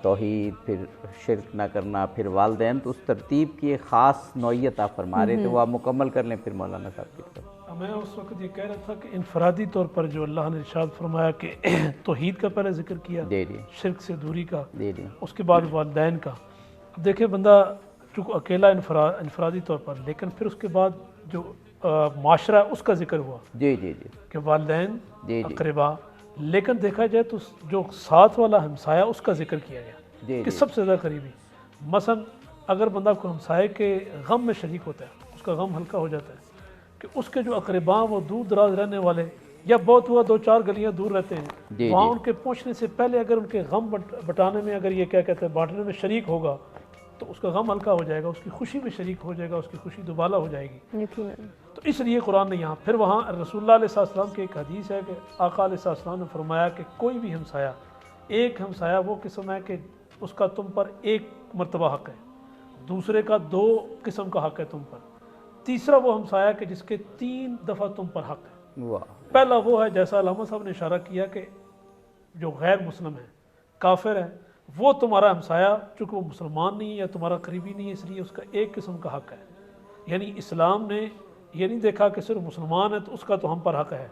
توحید، پھر شرک نہ کرنا، پھر والدین، تو اس ترتیب کی ایک خاص نوعیت آپ فرما رہے تھے، وہ آپ مکمل کر لیں پھر مولانا صاحب کی طرف. میں اس وقت یہ کہہ رہا تھا کہ انفرادی طور پر جو اللہ نے ارشاد فرمایا کہ توحید کا پہلے ذکر کیا، شرک سے دوری کا، اس کے بعد والدین کا. اب دیکھیں بندہ چونکہ اکیلا انفرادی طور پر، لیکن پھر اس کے بعد جو معاشرہ اس کا ذکر ہوا کہ والدین، اقربا، لیکن دیکھا جائے تو جو ساتھ والا ہمسایہ اس کا ذکر کیا گیا کہ سب سے زیادہ قریبی. مثلا اگر بندہ کو ہمسائے کے غم میں شریک ہوتا ہے، اس کا غم ہلکا ہو جاتا ہے کہ اس کے جو اقرباں وہ دور دراز رہنے والے یا بہت ہوا 2-4 گلیاں دور رہتے ہیں، وہاں ان کے پہنچنے سے پہلے اگر ان کے غم بٹانے میں، اگر یہ کیا کہتے ہیں بانٹنے میں شریک ہوگا تو اس کا غم ہلکا ہو جائے گا، اس کی خوشی میں شریک ہو جائے گا، اس کی خوشی دوبالا ہو جائے گی. تو اس لیے قرآن نے یہاں پھر وہاں رسول اللہ علیہ السلام کی ایک حدیث ہے کہ آقا علیہ السلام نے فرمایا کہ کوئی بھی ہمسایہ، ایک ہمسایہ وہ قسم ہے کہ اس کا تم پر 1 مرتبہ حق ہے، دوسرے کا 2 قسم کا حق ہے تم پر، تیسرا وہ ہمسایہ کہ جس کے 3 دفعہ تم پر حق ہے. پہلا وہ ہے جیسا علامہ صاحب نے اشارہ کیا کہ جو غیر مسلم ہے، کافر ہے، وہ تمہارا ہمسایہ چونکہ وہ مسلمان نہیں ہے یا تمہارا قریبی نہیں ہے، اس لیے اس کا 1 قسم کا حق ہے. یعنی اسلام نے یہ نہیں دیکھا کہ صرف مسلمان ہے تو اس کا تو ہم پر حق ہے.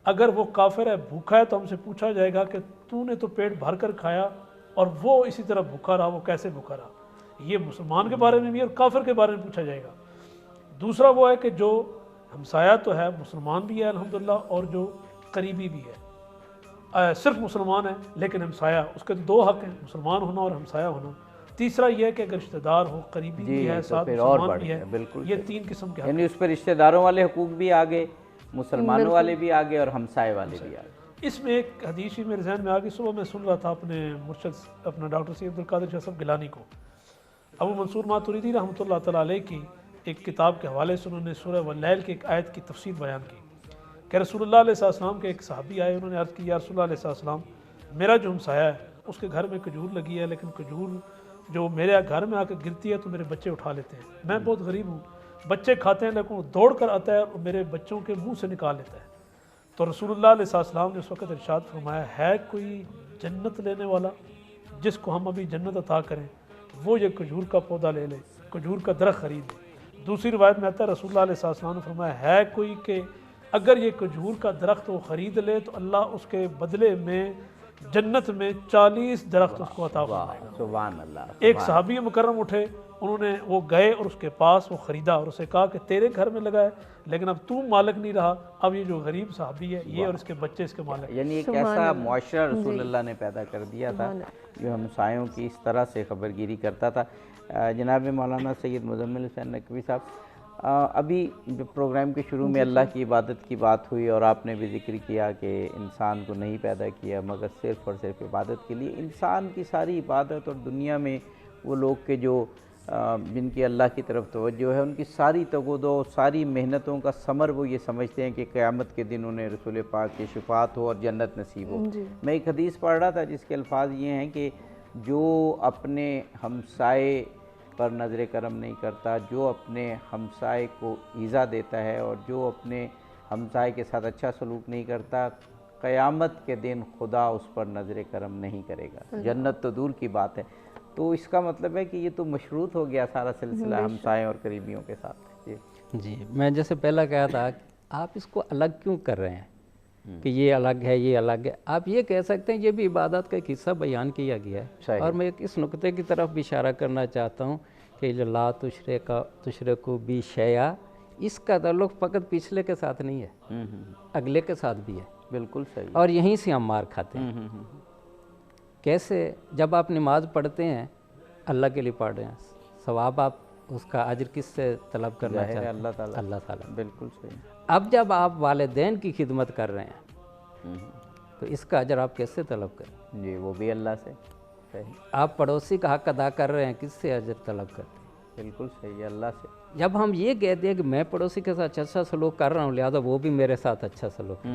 اگر وہ کافر ہے، بھوکا ہے، تو ہم سے پوچھا جائے گا کہ تو نے تو پیٹ بھر کر کھایا اور وہ اسی طرح بھوکا رہا، وہ کیسے بھوکا رہا. یہ مسلمان کے بارے میں بھی اور کافر کے بارے میں پوچھا جائے گا. دوسرا وہ ہے کہ جو ہمسایہ تو ہے، مسلمان بھی ہے الحمدللہ اور جو قریبی بھی ہے. صرف مسلمان ہے لیکن ہمسایہ، اس کے 2 حق ہیں، مسلمان ہونا اور ہمسایہ ہونا. تیسرا یہ ہے کہ اگر رشتہ دار ہو، قریبی بھی ہے، ساتھ مسلمان بھی ہے، یہ 3 قسم کے حق ہیں. یعنی اس پر رشتہ داروں والے حقوق بھی آگے، مسلمانوں والے بھی آگے اور ہمسائے والے بھی آگے. اس میں ایک حدیث ہی میرے ذہن میں آ گئی. صبح میں سن رہا تھا اپنے مرشد اپنا ڈاکٹر سید عبدالقادر شاہ صاحب گیلانی کو، ابو منصور ماتریدی رحمۃ اللہ تعالیٰ علیہ کی ایک کتاب کے حوالے سے انہوں نے سورہ واللیل کی ایک آیت کی تفسیر بیان کی کہ رسول اللہ علیہ السلام کے ایک صحابی آئے، انہوں نے عرض کی یا رسول اللہ علیہ السلام میرا جو ہمسایہ ہے اس کے گھر میں کھجور لگی ہے، لیکن کھجور جو میرے گھر میں آ کے گرتی ہے تو میرے بچے اٹھا لیتے ہیں، میں بہت غریب ہوں، بچے کھاتے ہیں لیکن وہ دوڑ کر آتا ہے اور میرے بچوں کے منہ سے نکال لیتا ہے. تو رسول اللہ علیہ السلام نے اس وقت ارشاد فرمایا ہے کوئی جنت لینے والا جس کو ہم ابھی جنت عطا کریں، وہ یہ کھجور کا پودا لے لے، کھجور کا درخت خرید لے. دوسری روایت میں آتا ہے رسول اللہ علیہ السلام نے فرمایا ہے کوئی کہ اگر یہ کھجور کا درخت وہ خرید لے تو اللہ اس کے بدلے میں جنت میں 40 درخت اس کو عطا فرمائے گا. سبحان اللہ. ایک صحابی مکرم اٹھے، انہوں نے وہ گئے اور اس کے پاس وہ خریدا اور اسے کہا کہ تیرے گھر میں لگا ہے لیکن اب تو مالک نہیں رہا، اب یہ جو غریب صحابی ہے یہ اور اس کے بچے اس کے مالک. یعنی ایک ایسا معاشرہ رسول اللہ نے پیدا کر دیا تھا جو ہمسایوں کی اس طرح سے خبر گیری کرتا تھا. جناب مولانا سید مزمل حسین نقوی صاحب، ابھی جو پروگرام کے شروع میں اللہ کی عبادت کی بات ہوئی اور آپ نے بھی ذکر کیا کہ انسان کو نہیں پیدا کیا مگر صرف اور صرف عبادت کے لیے. انسان کی ساری عبادت اور دنیا میں وہ لوگ کہ جو جن کی اللہ کی طرف توجہ ہے، ان کی ساری تگودو ساری محنتوں کا ثمر وہ یہ سمجھتے ہیں کہ قیامت کے دن انہیں رسول پاک کی شفاعت ہو اور جنت نصیب ہو. میں ایک حدیث پڑھ رہا تھا جس کے الفاظ یہ ہیں کہ جو اپنے ہمسائے پر نظر کرم نہیں کرتا، جو اپنے ہمسائے کو ایذا دیتا ہے اور جو اپنے ہمسائے کے ساتھ اچھا سلوک نہیں کرتا، قیامت کے دن خدا اس پر نظر کرم نہیں کرے گا. جنت تو دور کی بات ہے. تو اس کا مطلب ہے کہ یہ تو مشروط ہو گیا سارا سلسلہ ہمسائے اور قریبیوں کے ساتھ. جی میں جیسے پہلا کہا تھا آپ اس کو الگ کیوں کر رہے ہیں کہ یہ الگ ہے یہ الگ ہے. آپ یہ کہہ سکتے ہیں یہ بھی عبادت کا ایک حصہ بیان کیا گیا ہے. اور میں اس نقطے کی طرف بھی اشارہ کرنا چاہتا ہوں کہ جو لا تشرکو بی شیئا، اس کا تعلق فقط پچھلے کے ساتھ نہیں ہے، اگلے کے ساتھ بھی ہے. بالکل صحیح. اور یہیں سے ہم مار کھاتے ہیں. کیسے؟ جب آپ نماز پڑھتے ہیں اللہ کے لیے پڑھ رہے ہیں، ثواب آپ اس کا اجر کس سے طلب کرنا چاہتے ہیں؟ اللہ تعالیٰ. بالکل صحیح. اب جب آپ والدین کی خدمت کر رہے ہیں تو اس کا اجر آپ کیسے طلب کریں؟ جی وہ بھی اللہ سے. صحیح. آپ پڑوسی کا حق ادا کر رہے ہیں، کس سے اجر طلب کرتے ہیں؟ بالکل صحیح، اللہ سے. جب ہم یہ کہتے ہیں کہ میں پڑوسی کے ساتھ اچھا سلوک کر رہا ہوں لہذا وہ بھی میرے ساتھ اچھا سلوک.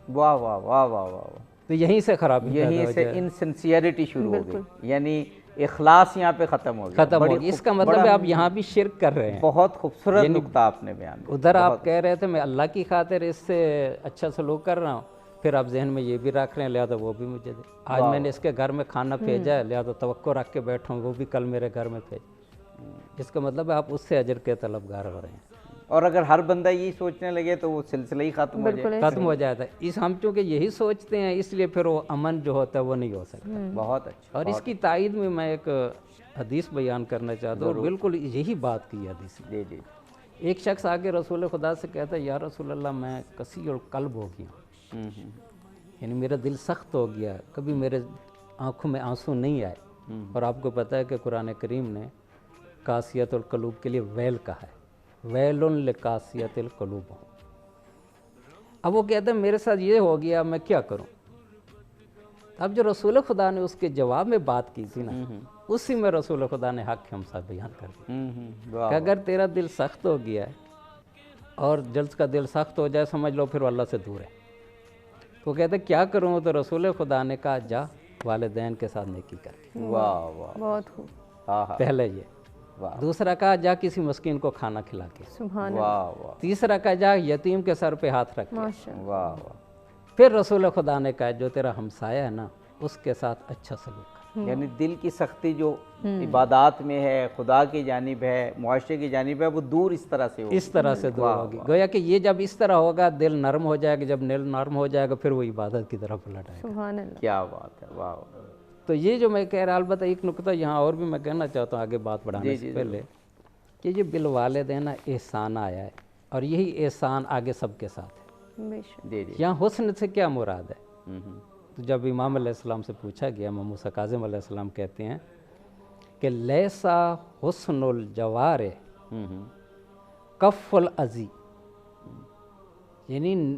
واہ واہ واہ واہ واہ. تو یہیں سے خرابی، یہیں سے انسنسیئرٹی شروع ہو گئی، یعنی اخلاص یہاں پہ ختم ہو گیا. اس کا مطلب ہے آپ یہاں بھی شرک کر رہے ہیں. بہت خوبصورت نقطہ آپ نے بیان کیا. ادھر آپ کہہ رہے تھے میں اللہ کی خاطر اس سے اچھا سلوک کر رہا ہوں، پھر آپ ذہن میں یہ بھی رکھ رہے ہیں لہذا وہ بھی مجھے دے. آج میں نے اس کے گھر میں کھانا بھیجا ہے لہذا توقع رکھ کے بیٹھا ہوں وہ بھی کل میرے گھر میں بھیج. اس کا مطلب ہے آپ اس سے اجر کے طلبگار ہو رہے ہیں. اور اگر ہر بندہ یہی سوچنے لگے تو وہ سلسلہ ہی ختم ہو جاتا ہے. اس ہم چونکہ یہی سوچتے ہیں اس لیے پھر وہ امن جو ہوتا ہے وہ نہیں ہو سکتا. بہت اچھا. اور اس کی تائید میں میں ایک حدیث بیان کرنا چاہتا ہوں اور بالکل یہی بات کی حدیث. جی جی. ایک شخص آگے رسول خدا سے کہتا ہے یا رسول اللہ میں کسی اور قلب ہو گیا ہوں، یعنی میرا دل سخت ہو گیا، کبھی میرے آنکھوں میں آنسو نہیں آئے. اور آپ کو پتہ ہے کہ قرآن کریم نے قاسیت القلوب کے لیے ویل کہا ہے، ویل لقاسیت القلوب. اب وہ کہتے ہیں میرے ساتھ یہ ہو گیا میں کیا کروں. اب جو رسول خدا نے اس کے جواب میں بات کی تھی نا، اسی میں رسول خدا نے حق ہم ساتھ بیان کر دیا کہ اگر تیرا دل سخت ہو گیا ہے اور جلد کا دل سخت ہو جائے سمجھ لو پھر اللہ سے دور ہے. تو کہتے کیا کروں؟ تو رسول خدا نے کہا جا والدین کے ساتھ نیکی کر کے. واہ واہ بہت خوب. پہلے یہ. دوسرا کہا جا کسی مسکین کو کھانا کھلا کے. سبحان اللہ. تیسرا کہا جا یتیم کے سر پہ ہاتھ رکھ کے. واہ واہ. پھر رسول خدا نے کہا جو تیرا ہمسایہ ہے نا اس کے ساتھ اچھا سلوک کر. یعنی دل کی سختی جو عبادات میں ہے، خدا کی جانب ہے، معاشرے کی جانب ہے، وہ دور اس طرح سے ہوگی. اس طرح سے دور ہوگی. گویا کہ یہ جب اس طرح ہوگا دل نرم ہو جائے گا، جب دل نرم ہو جائے گا پھر وہ عبادت کی طرف پلٹ آئے گا. سبحان اللہ. کیا بات ہے. واہ. تو یہ جو میں کہہ رہا، البتہ ایک نقطہ یہاں اور بھی میں کہنا چاہتا ہوں آگے بات بڑھانے سے پہلے کہ یہ بالوالدین احسان آیا ہے اور یہی احسان آگے سب کے ساتھ ہے. یہاں حسن سے کیا مراد ہے؟ تو جب امام علیہ السلام سے پوچھا گیا، امام موسیٰ کاظم علیہ السلام کہتے ہیں کہ لیسا حسن الجوار کف العزی، یعنی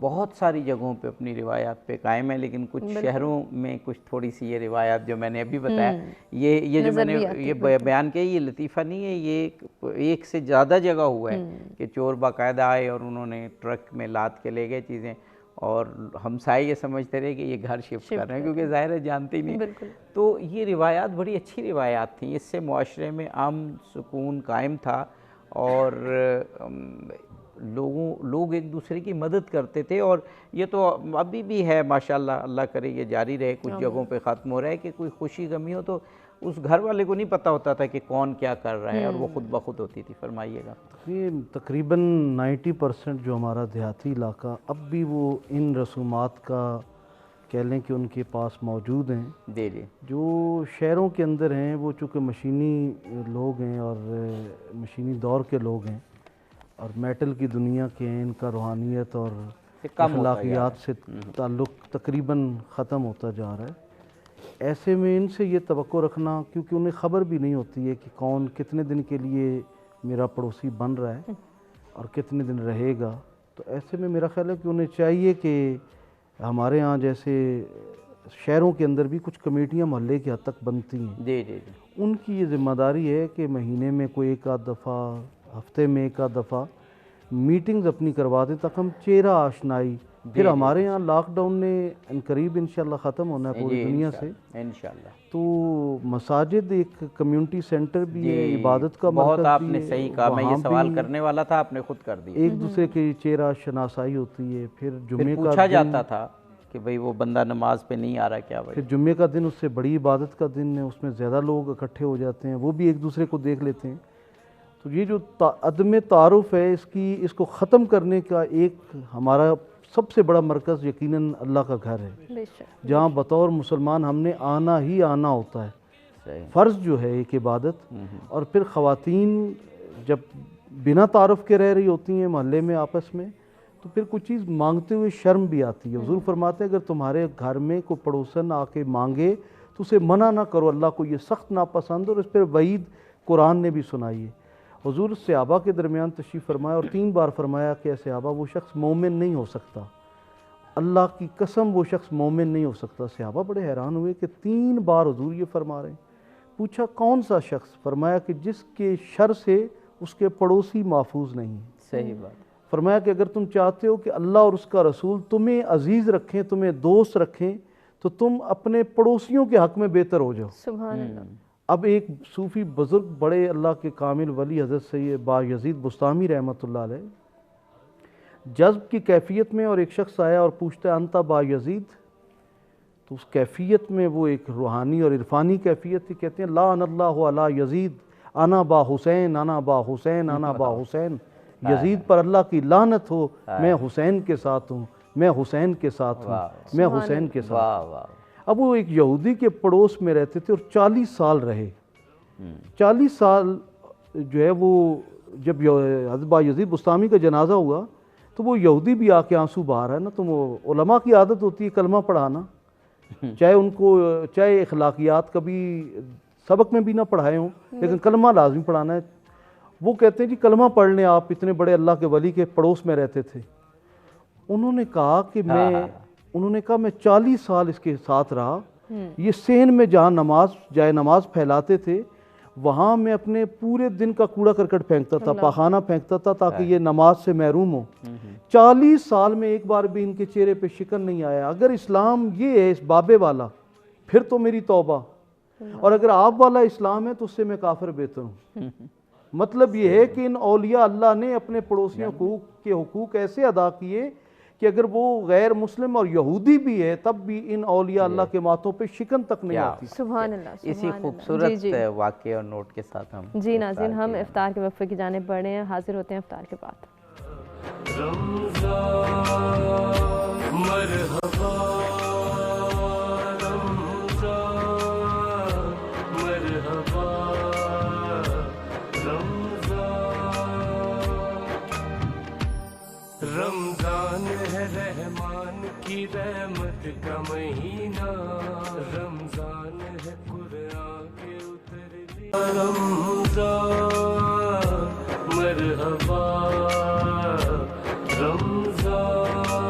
بہت ساری جگہوں پہ اپنی روایات پہ قائم ہے، لیکن کچھ شہروں میں کچھ تھوڑی سی یہ روایات جو میں نے ابھی بتایا، یہ جو میں نے یہ بیان کیا، یہ لطیفہ نہیں ہے، یہ ایک سے زیادہ جگہ ہوا ہے کہ چور باقاعدہ آئے اور انہوں نے ٹرک میں لاد کے لے گئے چیزیں، اور ہمسائے یہ سمجھتے رہے کہ یہ گھر شفٹ کر رہے ہیں، کیونکہ ظاہر ہے جانتے ہی نہیں۔ تو یہ روایات بڑی اچھی روایات تھیں، اس سے معاشرے میں امن سکون قائم تھا، اور لوگ ایک دوسرے کی مدد کرتے تھے، اور یہ تو ابھی بھی ہے ماشاءاللہ، اللہ کرے یہ جاری رہے۔ کچھ جگہوں پہ ختم ہو رہا ہے کہ کوئی خوشی غمی ہو تو اس گھر والے کو نہیں پتہ ہوتا تھا کہ کون کیا کر رہا ہے، اور وہ خود بخود ہوتی تھی۔ فرمائیے گا۔ یہ تقریباً 90% جو ہمارا دیہاتی علاقہ اب بھی وہ ان رسومات کا کہہ لیں کہ ان کے پاس موجود ہیں۔ جی جی۔ جو شہروں کے اندر ہیں وہ چونکہ مشینی لوگ ہیں اور مشینی دور کے لوگ ہیں اور میٹل کی دنیا کے ہیں، ان کا روحانیت اور اخلاقیات سے تعلق تقریباً ختم ہوتا جا رہا ہے۔ ایسے میں ان سے یہ توقع رکھنا، کیونکہ انہیں خبر بھی نہیں ہوتی ہے کہ کون کتنے دن کے لیے میرا پڑوسی بن رہا ہے اور کتنے دن رہے گا، تو ایسے میں میرا خیال ہے کہ انہیں چاہیے کہ ہمارے ہاں جیسے شہروں کے اندر بھی کچھ کمیٹیاں محلے کی حد تک بنتی ہیں، جی جی جی، ان کی یہ ذمہ داری ہے کہ مہینے میں کوئی ایک آدھ دفعہ، ہفتے میں ایک آدھ دفعہ میٹنگز اپنی کروا دیں تاکہ ہم چہرہ آشنائی، پھر ہمارے یہاں لاک ڈاؤن نے قریب انشاءاللہ ختم ہونا ہے پوری دنیا سے انشاءاللہ، تو مساجد ایک کمیونٹی سینٹر بھی ہے، عبادت کا مرکز بہت آپ نے بھی ہے، صحیح کہا، میں یہ سوال کرنے والا تھا، آپ نے خود کر دیا۔ ایک دوسرے کی چہرہ شناسائی ہوتی ہے، پھر جمعے کا پوچھا جاتا تھا کہ بھئی وہ بندہ نماز پہ نہیں آ رہا کیا بھائی، پھر جمعے کا دن اس سے بڑی عبادت کا دن ہے، اس میں زیادہ لوگ اکٹھے ہو جاتے ہیں، وہ بھی ایک دوسرے کو دیکھ لیتے ہیں۔ تو یہ جو عدم تعارف ہے، اس کو ختم کرنے کا ایک ہمارا سب سے بڑا مرکز یقیناً اللہ کا گھر ہے، جہاں بطور مسلمان ہم نے آنا ہی آنا ہوتا ہے، فرض جو ہے ایک عبادت۔ اور پھر خواتین جب بنا تعارف کے رہ رہی ہوتی ہیں محلے میں آپس میں، تو پھر کچھ چیز مانگتے ہوئے شرم بھی آتی ہے۔ حضور فرماتے ہیں اگر تمہارے گھر میں کوئی پڑوسن آ کے مانگے تو اسے منع نہ کرو، اللہ کو یہ سخت ناپسند، اور اس پر وعید قرآن نے بھی سنائی ہے۔ حضور صحابہ کے درمیان تشریف فرمایا اور 3 بار فرمایا کہ اے صحابہ وہ شخص مومن نہیں ہو سکتا، اللہ کی قسم وہ شخص مومن نہیں ہو سکتا۔ صحابہ بڑے حیران ہوئے کہ 3 بار حضور یہ فرما رہے ہیں۔ پوچھا کون سا شخص؟ فرمایا کہ جس کے شر سے اس کے پڑوسی محفوظ نہیں ہیں۔ صحیح بات۔ فرمایا کہ اگر تم چاہتے ہو کہ اللہ اور اس کا رسول تمہیں عزیز رکھیں، تمہیں دوست رکھیں، تو تم اپنے پڑوسیوں کے حق میں بہتر ہو جاؤ۔ سبحان اللہ۔ اب ایک صوفی بزرگ بڑے اللہ کے کامل ولی حضرت سید بایزید بستامی رحمۃ اللہ علیہ جذب کی کیفیت میں، اور ایک شخص آیا اور پوچھتا ہے انتا بایزید، تو اس کیفیت میں وہ ایک روحانی اور عرفانی کیفیت تھی، کہتے ہیں لعن اللہ علی یزید انا با حسین انا با حسین انا با حسین، یزید پر اللہ کی لعنت ہو، میں حسین کے ساتھ ہوں، میں حسین کے ساتھ ہوں، میں حسین کے ساتھ ہوں۔ اب وہ ایک یہودی کے پڑوس میں رہتے تھے اور 40 سال رہے۔ 40 سال جو ہے وہ جب حضرت بایزید بستامی کا جنازہ ہوا تو وہ یہودی بھی آ کے آنسو بہا رہا ہے نا، تو وہ علماء کی عادت ہوتی ہے کلمہ پڑھانا، چاہے ان کو چاہے اخلاقیات کبھی سبق میں بھی نہ پڑھائے ہوں، لیکن کلمہ لازمی پڑھانا ہے۔ وہ کہتے ہیں جی کلمہ پڑھ لیں، آپ اتنے بڑے اللہ کے ولی کے پڑوس میں رہتے تھے۔ انہوں نے کہا کہ میں 40 سال اس کے ساتھ رہا، یہ سین میں جہاں جائے نماز پھیلاتے تھے، وہاں میں اپنے پورے دن کا کوڑا کرکٹ پھینکتا تھا، پاخانہ پھینکتا تھا تاکہ یہ نماز سے محروم ہو۔ 40 سال میں ایک بار بھی ان کے چہرے پہ شکن نہیں آیا۔ اگر اسلام یہ ہے اس بابے والا، پھر تو میری توبہ، اور اگر آپ والا اسلام ہے تو اس سے میں کافر بہتر ہوں۔ مطلب یہ ہے کہ ان اولیاء اللہ نے اپنے پڑوسیوں کے حقوق ایسے ادا کیے کہ اگر وہ غیر مسلم اور یہودی بھی ہے تب بھی ان اولیاء اللہ کے ماتھوں پہ شکن تک نہیں آتی۔ سبحان اللہ۔ اسی خوبصورت واقعے اور نوٹ کے ساتھ ہم جی ناظرین، ہم افطار کے وقفے کی جانب بڑھ رہے ہیں، حاضر ہوتے ہیں افطار کے بعد۔ رمضان ہے رحمان کی رحمت کا مہینہ، رمضان ہے قرآن کے اترنے، رمضان مرحبا رمضان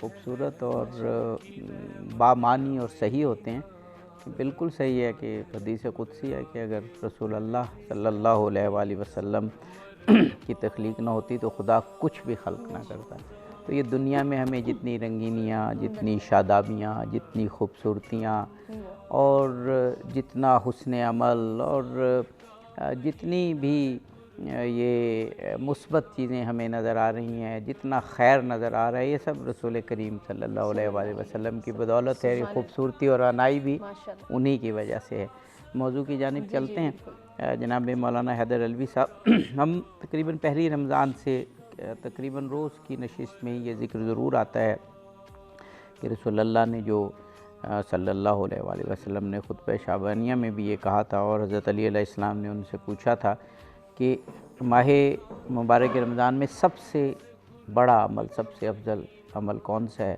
خوبصورت اور بامانی اور صحیح ہوتے ہیں. بالکل صحیح ہے کہ حدیث قدسی ہے کہ اگر رسول اللہ صلی اللہ علیہ وآلہ وسلم کی تخلیق نہ ہوتی تو خدا کچھ بھی خلق نہ کرتا. تو یہ دنیا میں ہمیں جتنی رنگینیاں، جتنی شادابیاں، جتنی خوبصورتیاں اور جتنا حسن عمل اور جتنی بھی یہ مثبت چیزیں ہمیں نظر آ رہی ہیں، جتنا خیر نظر آ رہا ہے، یہ سب رسول کریم صلی اللہ علیہ وآلہ وسلم کی بدولت ہے. یہ خوبصورتی اور عنائی بھی انہی کی وجہ سے ہے. موضوع کی جانب چلتے ہیں. جناب مولانا حیدر علوی صاحب، ہم تقریباً پہلی رمضان سے تقریباً روز کی نشست میں یہ ذکر ضرور آتا ہے کہ رسول اللہ نے جو صلی اللہ علیہ وآلہ وسلم نے خطبہ شعبانیہ میں بھی یہ کہا تھا، اور حضرت علی علیہ السلام نے ان سے پوچھا تھا کہ ماہ مبارک رمضان میں سب سے بڑا عمل، سب سے افضل عمل کون سا ہے؟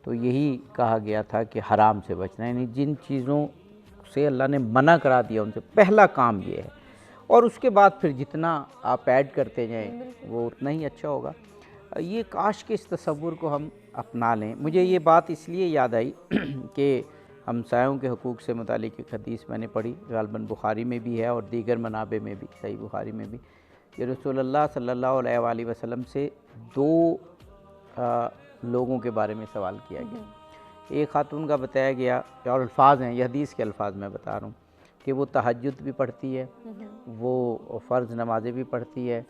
تو یہی کہا گیا تھا کہ حرام سے بچنا، یعنی جن چیزوں سے اللہ نے منع کرا دیا ان سے پہلا کام یہ ہے، اور اس کے بعد پھر جتنا آپ ایڈ کرتے جائیں وہ اتنا ہی اچھا ہوگا. یہ کاش کہ اس تصور کو ہم اپنا لیں. مجھے یہ بات اس لیے یاد آئی کہ ہمسایوں کے حقوق سے متعلق ایک حدیث میں نے پڑھی، غالباً بخاری میں بھی ہے اور دیگر منابع میں بھی، صحیح بخاری میں بھی، کہ رسول اللہ صلی اللہ علیہ وآلہ وسلم سے دو لوگوں کے بارے میں سوال کیا گیا. ایک خاتون کا بتایا گیا، اور الفاظ ہیں یہ حدیث کے الفاظ میں بتا رہا ہوں، کہ وہ تہجد بھی پڑھتی ہے، وہ فرض نمازیں بھی پڑھتی ہے،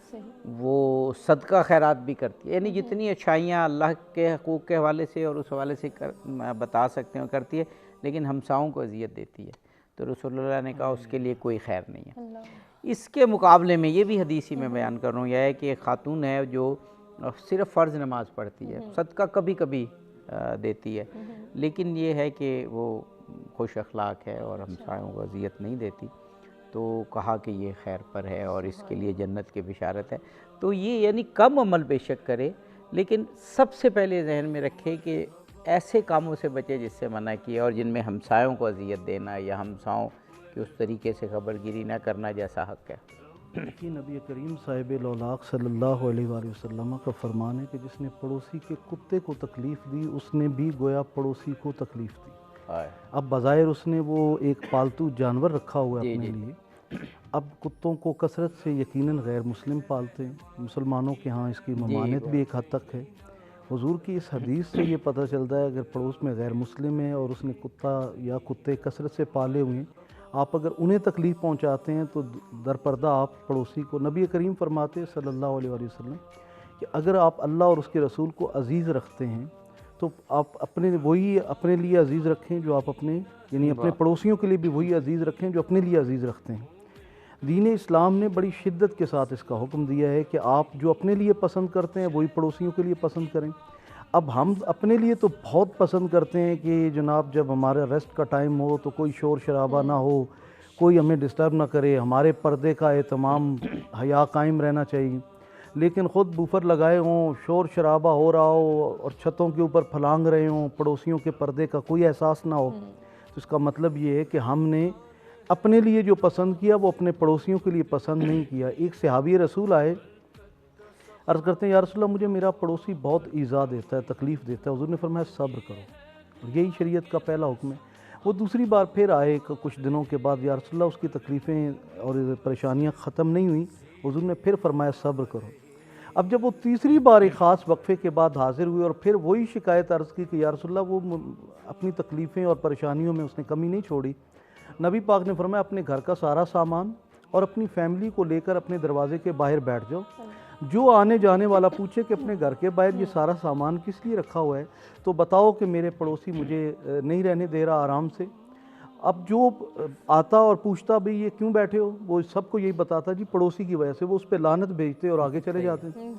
وہ صدقہ خیرات بھی کرتی ہے، یعنی جتنی اچھائیاں اللہ کے حقوق کے حوالے سے اور اس حوالے سے بتا سکتے ہیں کرتی ہے، لیکن ہمساؤں کو اذیت دیتی ہے. تو رسول اللہ نے کہا اس کے لیے کوئی خیر نہیں ہے. اس کے مقابلے میں یہ بھی حدیثی میں بیان کر رہا ہوں، یہ ہے کہ ایک خاتون ہے جو صرف فرض نماز پڑھتی ہے، صدقہ کبھی کبھی دیتی ہے، لیکن یہ ہے کہ وہ خوش اخلاق ہے اور ہمسایوں کو اذیت نہیں دیتی. تو کہا کہ یہ خیر پر ہے اور اس کے لیے جنت کی بشارت ہے. تو یہ یعنی کم عمل بے شک کرے، لیکن سب سے پہلے ذہن میں رکھے کہ ایسے کاموں سے بچے جس سے منع کیا اور جن میں ہمسایوں کو اذیت دینا یا ہمسایوں کی اس طریقے سے خبر گیری نہ کرنا جیسا حق ہے. کہ نبی کریم صاحب الاولاق صلی اللہ علیہ وآلہ وسلم کا فرمان ہے کہ جس نے پڑوسی کے کتے کو تکلیف دی اس نے بھی گویا پڑوسی کو تکلیف دی. اب بظاہر اس نے وہ ایک پالتو جانور رکھا ہوا ہے اپنے لیے. اب کتوں کو کثرت سے یقیناً غیر مسلم پالتے ہیں، مسلمانوں کے ہاں اس کی ممانعت بھی ایک حد تک ہے. حضور کی اس حدیث سے یہ پتہ چلتا ہے اگر پڑوس میں غیر مسلم ہے اور اس نے کتا یا کتے کثرت سے پالے ہوئے ہیں، آپ اگر انہیں تکلیف پہنچاتے ہیں تو درپردہ آپ پڑوسی کو، نبی کریم فرماتے صلی اللہ علیہ وآلہ وسلم کہ اگر آپ اللہ اور اس کے رسول کو عزیز رکھتے ہیں تو آپ وہی اپنے لیے عزیز رکھیں جو آپ اپنے، یعنی اپنے پڑوسیوں کے لیے بھی وہی عزیز رکھیں جو اپنے لیے عزیز رکھتے ہیں. دین اسلام نے بڑی شدت کے ساتھ اس کا حکم دیا ہے کہ آپ جو اپنے لیے پسند کرتے ہیں وہی پڑوسیوں کے لیے پسند کریں. اب ہم اپنے لیے تو بہت پسند کرتے ہیں کہ جناب جب ہمارا ریسٹ کا ٹائم ہو تو کوئی شور شرابہ نہ ہو، کوئی ہمیں ڈسٹرب نہ کرے، ہمارے پردے کا اہتمام حیا قائم رہنا چاہیے. لیکن خود بوفر لگائے ہوں، شور شرابہ ہو رہا ہو اور چھتوں کے اوپر پھلانگ رہے ہوں، پڑوسیوں کے پردے کا کوئی احساس نہ ہو، تو اس کا مطلب یہ ہے کہ ہم نے اپنے لیے جو پسند کیا وہ اپنے پڑوسیوں کے لیے پسند نہیں کیا. ایک صحابی رسول آئے، عرض کرتے ہیں یا رسول اللہ مجھے میرا پڑوسی بہت ایذا دیتا ہے، تکلیف دیتا ہے. حضور نے فرمایا صبر کرو، یہی شریعت کا پہلا حکم ہے. وہ دوسری بار پھر آئے کچھ دنوں کے بعد، یا رسول اللہ اس کی تکلیفیں اور پریشانیاں ختم نہیں ہوئیں. حضور نے پھر فرمایا صبر کرو. اب جب وہ تیسری بار ایک خاص وقفے کے بعد حاضر ہوئے اور پھر وہی شکایت عرض کی کہ یا رسول اللہ وہ اپنی تکلیفیں اور پریشانیوں میں اس نے کمی نہیں چھوڑی. نبی پاک نے فرمایا اپنے گھر کا سارا سامان اور اپنی فیملی کو لے کر اپنے دروازے کے باہر بیٹھ جاؤ. جو آنے جانے والا پوچھے کہ اپنے گھر کے باہر یہ سارا سامان کس لیے رکھا ہوا ہے تو بتاؤ کہ میرے پڑوسی مجھے نہیں رہنے دے رہا آرام سے. اب جو آتا اور پوچھتا بھی یہ کیوں بیٹھے ہو، وہ سب کو یہی بتاتا جی پڑوسی کی وجہ سے. وہ اس پہ لعنت بھیجتے اور آگے چلے جاتے ہیں.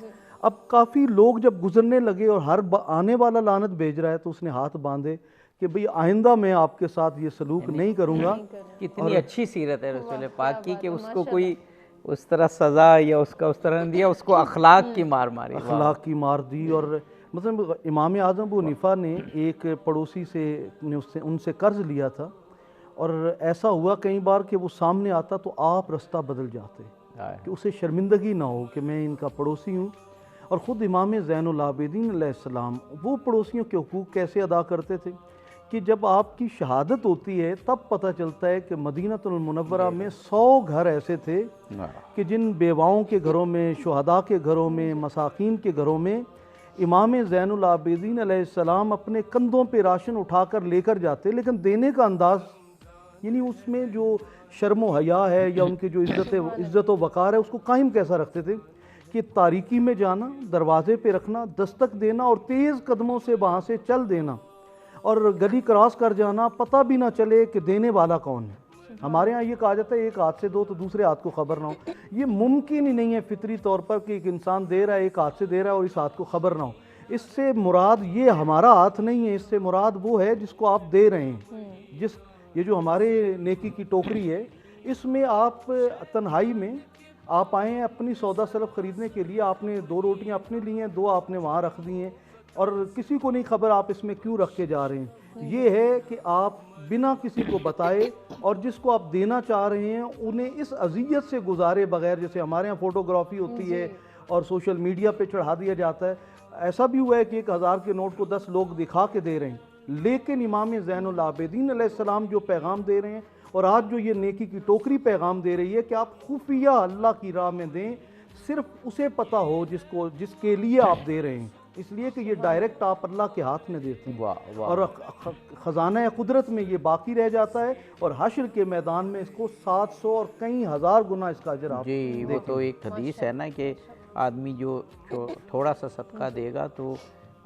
اب کافی لوگ جب گزرنے لگے اور ہر آنے والا لعنت بھیج رہا ہے تو اس نے ہاتھ باندھے کہ بھئی آئندہ میں آپ کے ساتھ یہ سلوک نہیں کروں گا. کتنی اچھی سیرت ہے رسول پاک کی کہ اس کو کوئی اس طرح سزا یا اس کا اس طرح دیا، اس کو اخلاق کی مار ماری، اخلاق کی مار دی. اور مثلا امام اعظم ابو حنیفہ نے ایک پڑوسی سے ان سے قرض لیا تھا اور ایسا ہوا کئی بار کہ وہ سامنے آتا تو آپ رستہ بدل جاتے کہ اسے شرمندگی نہ ہو کہ میں ان کا پڑوسی ہوں. اور خود امام زین العابدین علیہ السلام وہ پڑوسیوں کے حقوق کیسے ادا کرتے تھے کہ جب آپ کی شہادت ہوتی ہے تب پتہ چلتا ہے کہ مدینہ المنورہ میں 100 گھر ایسے تھے کہ جن بیواؤں کے گھروں میں، شہداء کے گھروں میں، مساکین کے گھروں میں امام زین العابدین علیہ السلام اپنے کندھوں پہ راشن اٹھا کر لے کر جاتے، لیکن دینے کا انداز یعنی اس میں جو شرم و حیا ہے یا ان کی جو عزت و وقار ہے اس کو قائم کیسا رکھتے تھے کہ تاریکی میں جانا، دروازے پہ رکھنا، دستک دینا اور تیز قدموں سے وہاں سے چل دینا اور گلی کراس کر جانا، پتہ بھی نہ چلے کہ دینے والا کون ہے۔ ہمارے ہاں یہ کہا جاتا ہے ایک ہاتھ سے دو تو دوسرے ہاتھ کو خبر نہ ہو، یہ ممکن ہی نہیں ہے فطری طور پر کہ ایک انسان دے رہا ہے، ایک ہاتھ سے دے رہا ہے اور اس ہاتھ کو خبر نہ ہو۔ اس سے مراد یہ ہمارا ہاتھ نہیں ہے، اس سے مراد وہ ہے جس کو آپ دے رہے ہیں۔ یہ جو ہمارے نیکی کی ٹوکری ہے اس میں آپ تنہائی میں آپ آئے ہیں اپنی سودا سلف خریدنے کے لیے، آپ نے 2 روٹیاں اپنے لی ہیں، 2 آپ نے وہاں رکھ دی ہیں اور کسی کو نہیں خبر آپ اس میں کیوں رکھ کے جا رہے ہیں۔ یہ ہے کہ آپ بنا کسی کو بتائے اور جس کو آپ دینا چاہ رہے ہیں انہیں اس اذیت سے گزارے بغیر، جیسے ہمارے ہاں فوٹوگرافی ہوتی ہے اور سوشل میڈیا پہ چڑھا دیا جاتا ہے، ایسا بھی ہوا ہے کہ 1000 کے نوٹ کو 10 لوگ دکھا کے دے رہے ہیں، لیکن امام زین العابدین علیہ السلام جو پیغام دے رہے ہیں اور آج جو یہ نیکی کی ٹوکری پیغام دے رہی ہے کہ آپ خفیہ اللہ کی راہ میں دیں، صرف اسے پتہ ہو جس کے لیے آپ دے رہے ہیں، اس لیے کہ یہ ڈائریکٹ آپ اللہ کے ہاتھ میں دیتے ہیں اور خزانہ قدرت میں یہ باقی رہ جاتا ہے اور حشر کے میدان میں اس کو 700 اور کئی ہزار گنا اس کا اجر آپ جی وہ تو ایک حدیث ہے نا کہ آدمی جو تھوڑا سا صدقہ دے گا تو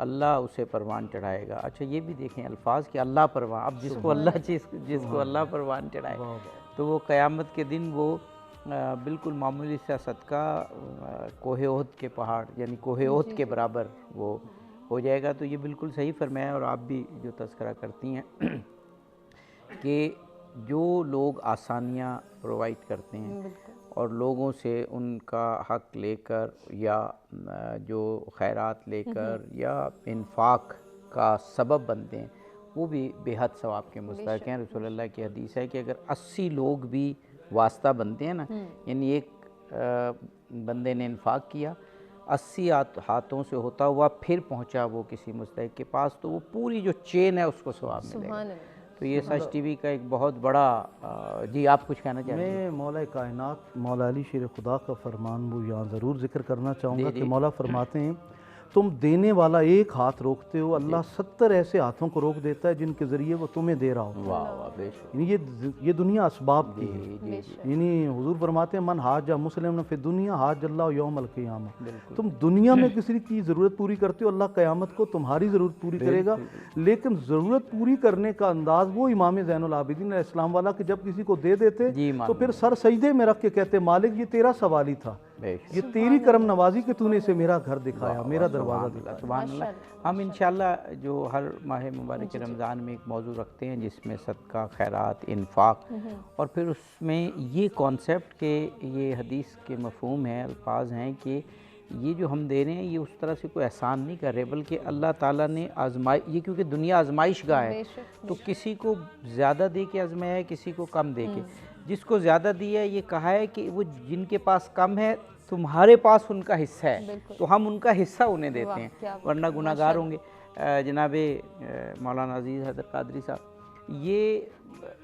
اللہ اسے پروان چڑھائے گا۔ اچھا یہ بھی دیکھیں الفاظ کہ اللہ پروان، اب جس کو اللہ پروان چڑھائے تو وہ قیامت کے دن وہ بالکل معمولی سا صدقہ کوہ احد کے پہاڑ یعنی کوہ احد کے برابر وہ ہو جائے گا۔ تو یہ بالکل صحیح فرمایا، اور آپ بھی جو تذکرہ کرتی ہیں کہ جو لوگ آسانیاں پرووائڈ کرتے ہیں اور لوگوں سے ان کا حق لے کر یا جو خیرات لے کر یا انفاق کا سبب بنتے ہیں وہ بھی بے حد ثواب کے مستحق ہیں۔ رسول اللہ کی حدیث ہے کہ اگر 80 لوگ بھی واسطہ بنتے ہیں نا، یعنی ایک بندے نے انفاق کیا 80 ہاتھوں سے ہوتا ہوا پھر پہنچا وہ کسی مستحق کے پاس تو وہ پوری جو چین ہے اس کو ثواب ملے گا۔ تو یہ سچ ٹی وی کا ایک بہت بڑا جی آپ کچھ کہنا چاہیں گے؟ میں مولا کائنات مولا علی شیر خدا کا فرمان وہ یہاں ضرور ذکر کرنا چاہوں گا کہ مولا فرماتے ہیں تم دینے والا ایک ہاتھ روکتے ہو، اللہ 70 ایسے ہاتھوں کو روک دیتا ہے جن کے ذریعے وہ تمہیں دے رہا ہو۔ یعنی یہ دنیا اسباب کی ہے، یعنی حضور فرماتے ہیں من حاج مسلم فی دنیا حاج اللہ یوم القیامہ، تم دنیا میں کسی کی ضرورت پوری کرتے ہو اللہ قیامت کو تمہاری ضرورت پوری کرے گا، لیکن ضرورت پوری کرنے کا انداز وہ امام زین العابدین علیہ السلام والا کہ جب کسی کو دے دیتے تو پھر سر سجدے میں رکھ کے کہتے مالک یہ تیرا سوال ہی تھا، یہ تیری کرم نوازی کہ تو نے اسے میرا گھر دکھایا، میرا دروازہ دکھایا۔ سبحان اللہ۔ ہم انشاءاللہ جو ہر ماہ مبارک رمضان میں ایک موضوع رکھتے ہیں جس میں صدقہ، خیرات، انفاق، اور پھر اس میں یہ کانسیپٹ کہ یہ حدیث کے مفہوم ہیں، الفاظ ہیں کہ یہ جو ہم دے رہے ہیں یہ اس طرح سے کوئی احسان نہیں کر رہے بلکہ اللہ تعالیٰ نے یہ کیونکہ دنیا آزمائش گاہ ہے تو کسی کو زیادہ دے کے آزمایا ہے، کسی کو کم دے کے، جس کو زیادہ دیا ہے یہ کہا ہے کہ وہ جن کے پاس کم ہے تمہارے پاس ان کا حصہ ہے تو ہم ان کا حصہ انہیں دیتے ہیں ورنہ گناہ گار ہوں گے۔ جناب مولانا عزیز حیدر قادری صاحب، یہ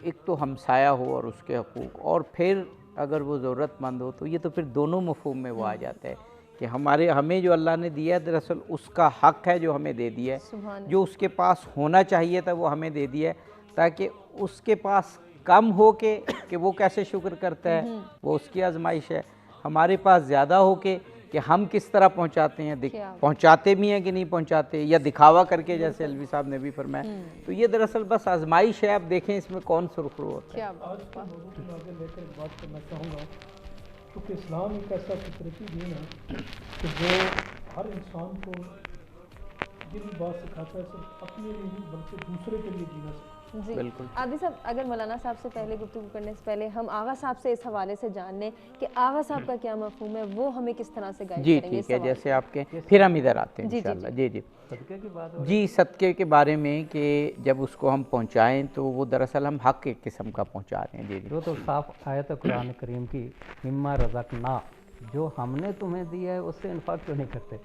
ایک تو ہمسایہ ہو اور اس کے حقوق، اور پھر اگر وہ ضرورت مند ہو تو یہ تو پھر دونوں مفہوم میں وہ آ جاتا ہے کہ ہمیں جو اللہ نے دیا ہے دراصل اس کا حق ہے جو ہمیں دے دیا ہے، جو اس کے پاس ہونا چاہیے تھا وہ ہمیں دے دیا ہے تاکہ اس کے پاس کم ہو کے کہ وہ کیسے شکر کرتا ہے وہ اس کی آزمائش ہے، ہمارے پاس زیادہ ہو کے کہ ہم کس طرح پہنچاتے ہیں، پہنچاتے بھی ہیں کہ نہیں پہنچاتے یا دکھاوا کر کے، جیسے الوی صاحب نے بھی فرمایا۔ تو یہ دراصل بس آزمائش ہے، اب دیکھیں اس میں کون سرخرو ہوتا ہے۔ آج کے موضوع کو آگے لے کر بات کرنا چاہوں گا کیونکہ اسلام ایک ایسا فطرتی دین ہے کہ جو ہر انسان کو یہ بھی بات سکھاتا ہے صرف اپنے لیے نہیں بلکہ دوسرے کے لیے جینا سکھاتا ہے۔ جی عابدی صاحب، اگر مولانا صاحب سے پہلے گفتگو کرنے سے پہلے ہم آغا صاحب سے اس حوالے سے جان لیں کہ آغا صاحب کا کیا مفہوم ہے، وہ ہمیں کس طرح سے گائیڈ کریں گے؟ جی ٹھیک ہے، جیسے آپ کے پھر ہم ادھر آتے ہیں انشاءاللہ۔ جی صدقے کے بارے میں کہ جب اس کو ہم پہنچائیں تو وہ دراصل ہم حق ایک قسم کا پہنچا رہے ہیں۔ جی وہ تو صاف آیت قرآن کریم کی مما رزقنا، جو ہم نے تمہیں دیا ہے اس سے انفاق کیوں نہیں کرتے؟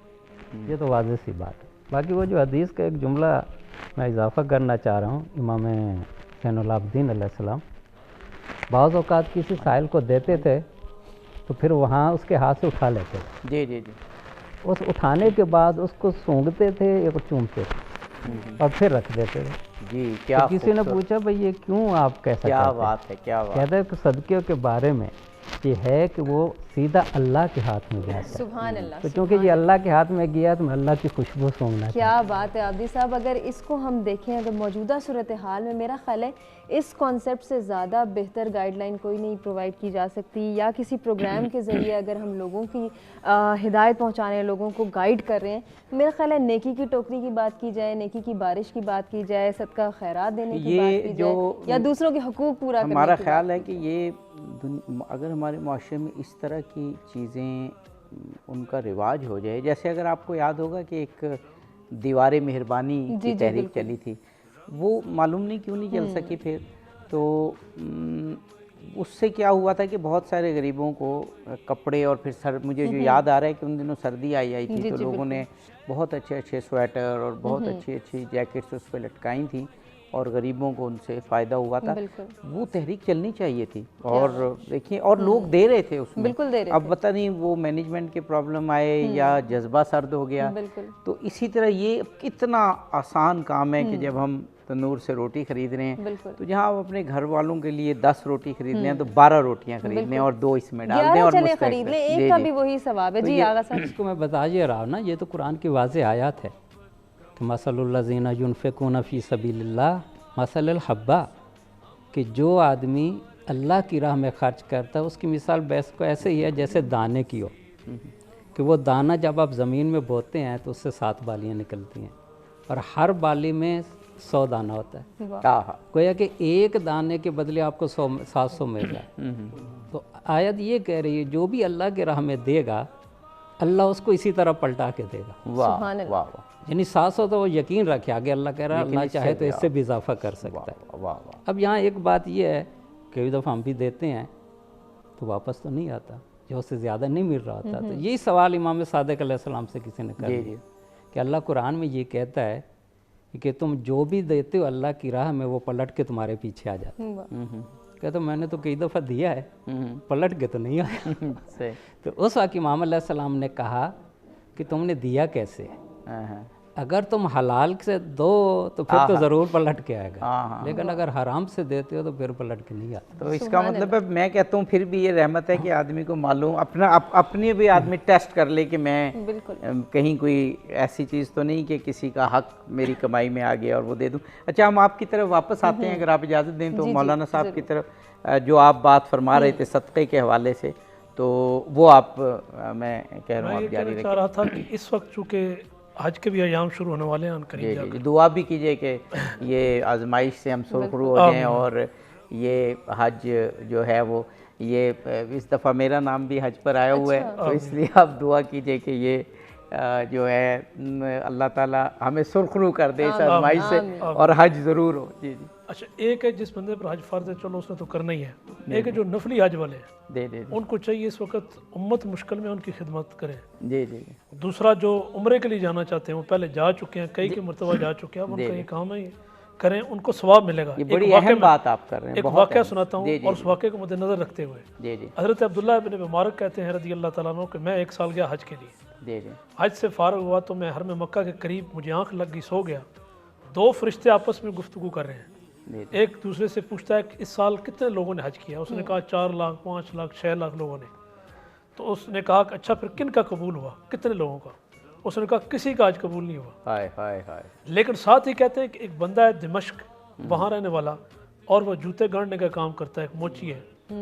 یہ تو واضح سی بات ہے. باقی وہ جو حدیث کا ایک جملہ میں اضافہ کرنا چاہ رہا ہوں, امام زین العابدین علیہ السلام بعض اوقات کسی سائل کو دیتے تھے تو پھر وہاں اس کے ہاتھ سے اٹھا لیتے تھے. جی جی جی. اس اٹھانے کے بعد اس کو سونگھتے تھے یا چومتے تھے اور پھر رکھ دیتے تھے. جی کیا کسی نے پوچھا بھئی یہ کیوں آپ کیسا کرتے ہیں؟ کیا بات ہے, کیا بات. کہتے ہیں کہ صدقے کے بارے میں یہ ہے کہ وہ سیدھا اللہ کے ہاتھ میں گیا. سبحان اللہ. تو چونکہ یہ اللہ کے ہاتھ میں گیا تو میں اللہ کی خوشبو سونگنا. کیا بات ہے عابدی صاحب. اگر اس کو ہم دیکھیں, اگر موجودہ صورتحال میں میرا خیال ہے اس کانسیپٹ سے زیادہ بہتر گائیڈ لائن کوئی نہیں پرووائڈ کی جا سکتی, یا کسی پروگرام کے ذریعے اگر ہم لوگوں کی ہدایت پہنچانے ہیں, لوگوں کو گائیڈ کر رہے ہیں, میرا خیال ہے نیکی کی ٹوکری کی بات کی جائے, نیکی کی بارش کی بات کی جائے, صدقہ خیرات دینے کی بات کی جائے, یا دوسروں کے حقوق پورا کرنے کی. ہمارا خیال ہے کہ یہ اگر ہمارے معاشرے میں اس طرح کی چیزیں ان کا رواج ہو جائے, جیسے اگر آپ کو یاد ہوگا کہ ایک دیوار مہربانی کی تحریک چلی تھی, وہ معلوم نہیں کیوں نہیں چل سکی پھر. تو اس سے کیا ہوا تھا کہ بہت سارے غریبوں کو کپڑے, اور پھر مجھے جو یاد آ رہا ہے کہ ان دنوں سردی آئی تھی تو لوگوں نے بہت اچھے اچھے سویٹر اور بہت اچھی اچھی جیکٹس اس پہ لٹکائی تھیں اور غریبوں کو ان سے فائدہ ہوا تھا. وہ تحریک چلنی چاہیے تھی, اور دیکھیں اور لوگ دے رہے تھے اس میں. اب پتہ نہیں وہ مینجمنٹ کے پرابلم آئے یا جذبہ سرد ہو گیا. تو اسی طرح یہ کتنا آسان کام ہے کہ جب ہم تنور سے روٹی خرید رہے ہیں تو جہاں آپ اپنے گھر والوں کے لیے 10 روٹی خریدنے ہیں تو 12 روٹیاں خریدنے ہیں اور 2 اس میں ڈال دیں اور خرید لیں, ایک کا بھی وہی ثواب ہے. جی آغا صاحب. اس کو میں بتا یہ رہا ہوں نا, یہ تو قرآن کی واضح آیات ہے کہ مثل الذین ینفقون فی سبیل اللہ مثل الحبہ, کہ جو آدمی اللہ کی راہ میں خرچ کرتا ہے اس کی مثال بیس کو ایسے ہی ہے جیسے دانے کی ہو, کہ وہ دانہ جب آپ زمین میں بوتے ہیں تو اس سے 7 بالیاں نکلتی ہیں اور ہر بالی میں 100 دانہ ہوتا ہے. گویا کہ ایک دانے کے بدلے آپ کو 700 مل جائے. تو آیت یہ کہہ رہی ہے جو بھی اللہ کے راہ میں دے گا اللہ اس کو اسی طرح پلٹا کے دے گا. یعنی 700 تو وہ یقین رکھے, آگے اللہ کہہ رہا ہے اللہ چاہے تو اس سے بھی اضافہ کر سکتا ہے. اب یہاں ایک بات یہ ہے کہ کئی دفعہ ہم بھی دیتے ہیں تو واپس تو نہیں آتا, جو اس سے زیادہ نہیں مل رہا ہوتا. تو یہی سوال امام صادق علیہ السلام سے کسی نے کر دیا کہ اللہ قرآن میں یہ کہتا ہے کہ تم جو بھی دیتے ہو اللہ کی راہ میں وہ پلٹ کے تمہارے پیچھے آ جاتا ہے. کہتا میں نے تو کئی دفعہ دیا ہے, پلٹ کے تو نہیں آیا. تو اس وقت امام علیہ السلام نے کہا کہ تم نے دیا کیسے, اگر تم حلال سے دو تو پھر تو ضرور پلٹ کے آئے گا, لیکن اگر حرام سے دیتے ہو تو پھر پلٹ کے نہیں آتا. تو اس کا مطلب ہے میں کہتا ہوں پھر بھی یہ رحمت ہے کہ آدمی کو معلوم اپنی بھی آدمی ٹیسٹ کر لے کہ میں کہیں کوئی ایسی چیز تو نہیں کہ کسی کا حق میری کمائی میں آ گیا اور وہ دے دوں. اچھا ہم آپ کی طرف واپس آتے ہیں اگر آپ اجازت دیں تو مولانا صاحب کی طرف جو آپ بات فرما رہے تھے صدقے کے حوالے سے, تو وہ آپ میں کہہ رہا ہوں آپ جاری رکھیں. چاہ رہا تھا کہ اس وقت چونکہ حج کے بھی ایام شروع ہونے والے ہیں قریب, دعا بھی کیجئے کہ یہ آزمائش سے ہم سرخرو ہو جائیں اور یہ حج جو ہے وہ یہ اس دفعہ میرا نام بھی حج پر آیا ہوا ہے تو اس لیے آپ دعا کیجئے کہ یہ جو ہے اللہ تعالیٰ ہمیں سرخرو کر دے اس آزمائش سے اور حج ضرور ہو. جی جی. اچھا ایک ہے جس بندے پر حج فرض ہے چلو اس نے تو کرنا ہی ہے, ایک ہے جو نفلی حج والے ہیں ان کو چاہیے اس وقت امت مشکل میں ان کی خدمت کریں. جی جی. دوسرا جو عمرے کے لیے جانا چاہتے ہیں وہ پہلے جا چکے ہیں, کئی کی مرتبہ جا چکے ہیں, اب ان کا یہ کام ہے کریں, ان کو ثواب ملے گا. یہ بڑی اہم بات آپ کر رہے ہیں. ایک واقعہ سناتا ہوں اور اس واقعے کو مد نظر رکھتے ہوئے. حضرت عبداللہ ابن مبارک کہتے ہیں رضی اللہ تعالیٰ عنہ کہ میں 1 سال گیا حج کے لیے. حج سے فارغ ہوا تو میں حرم مکہ کے قریب مجھے آنکھ لگ گئی, سو گیا. 2 فرشتے آپس میں گفتگو کر رہے ہیں, ایک دوسرے سے پوچھتا ہے کہ اس سال کتنے لوگوں نے حج کیا. اس نے کہا 4 لاکھ 5 لاکھ 6 لاکھ لوگوں نے. تو اس نے کہا کہ اچھا پھر کن کا قبول ہوا, کتنے لوگوں کا؟ اس نے کہا کسی کا حج قبول نہیں ہوا. لیکن ساتھ ہی کہتے ہیں کہ ایک بندہ ہے دمشق وہاں رہنے والا اور وہ جوتے گاڑنے کا کام کرتا ہے, ایک موچی ہے,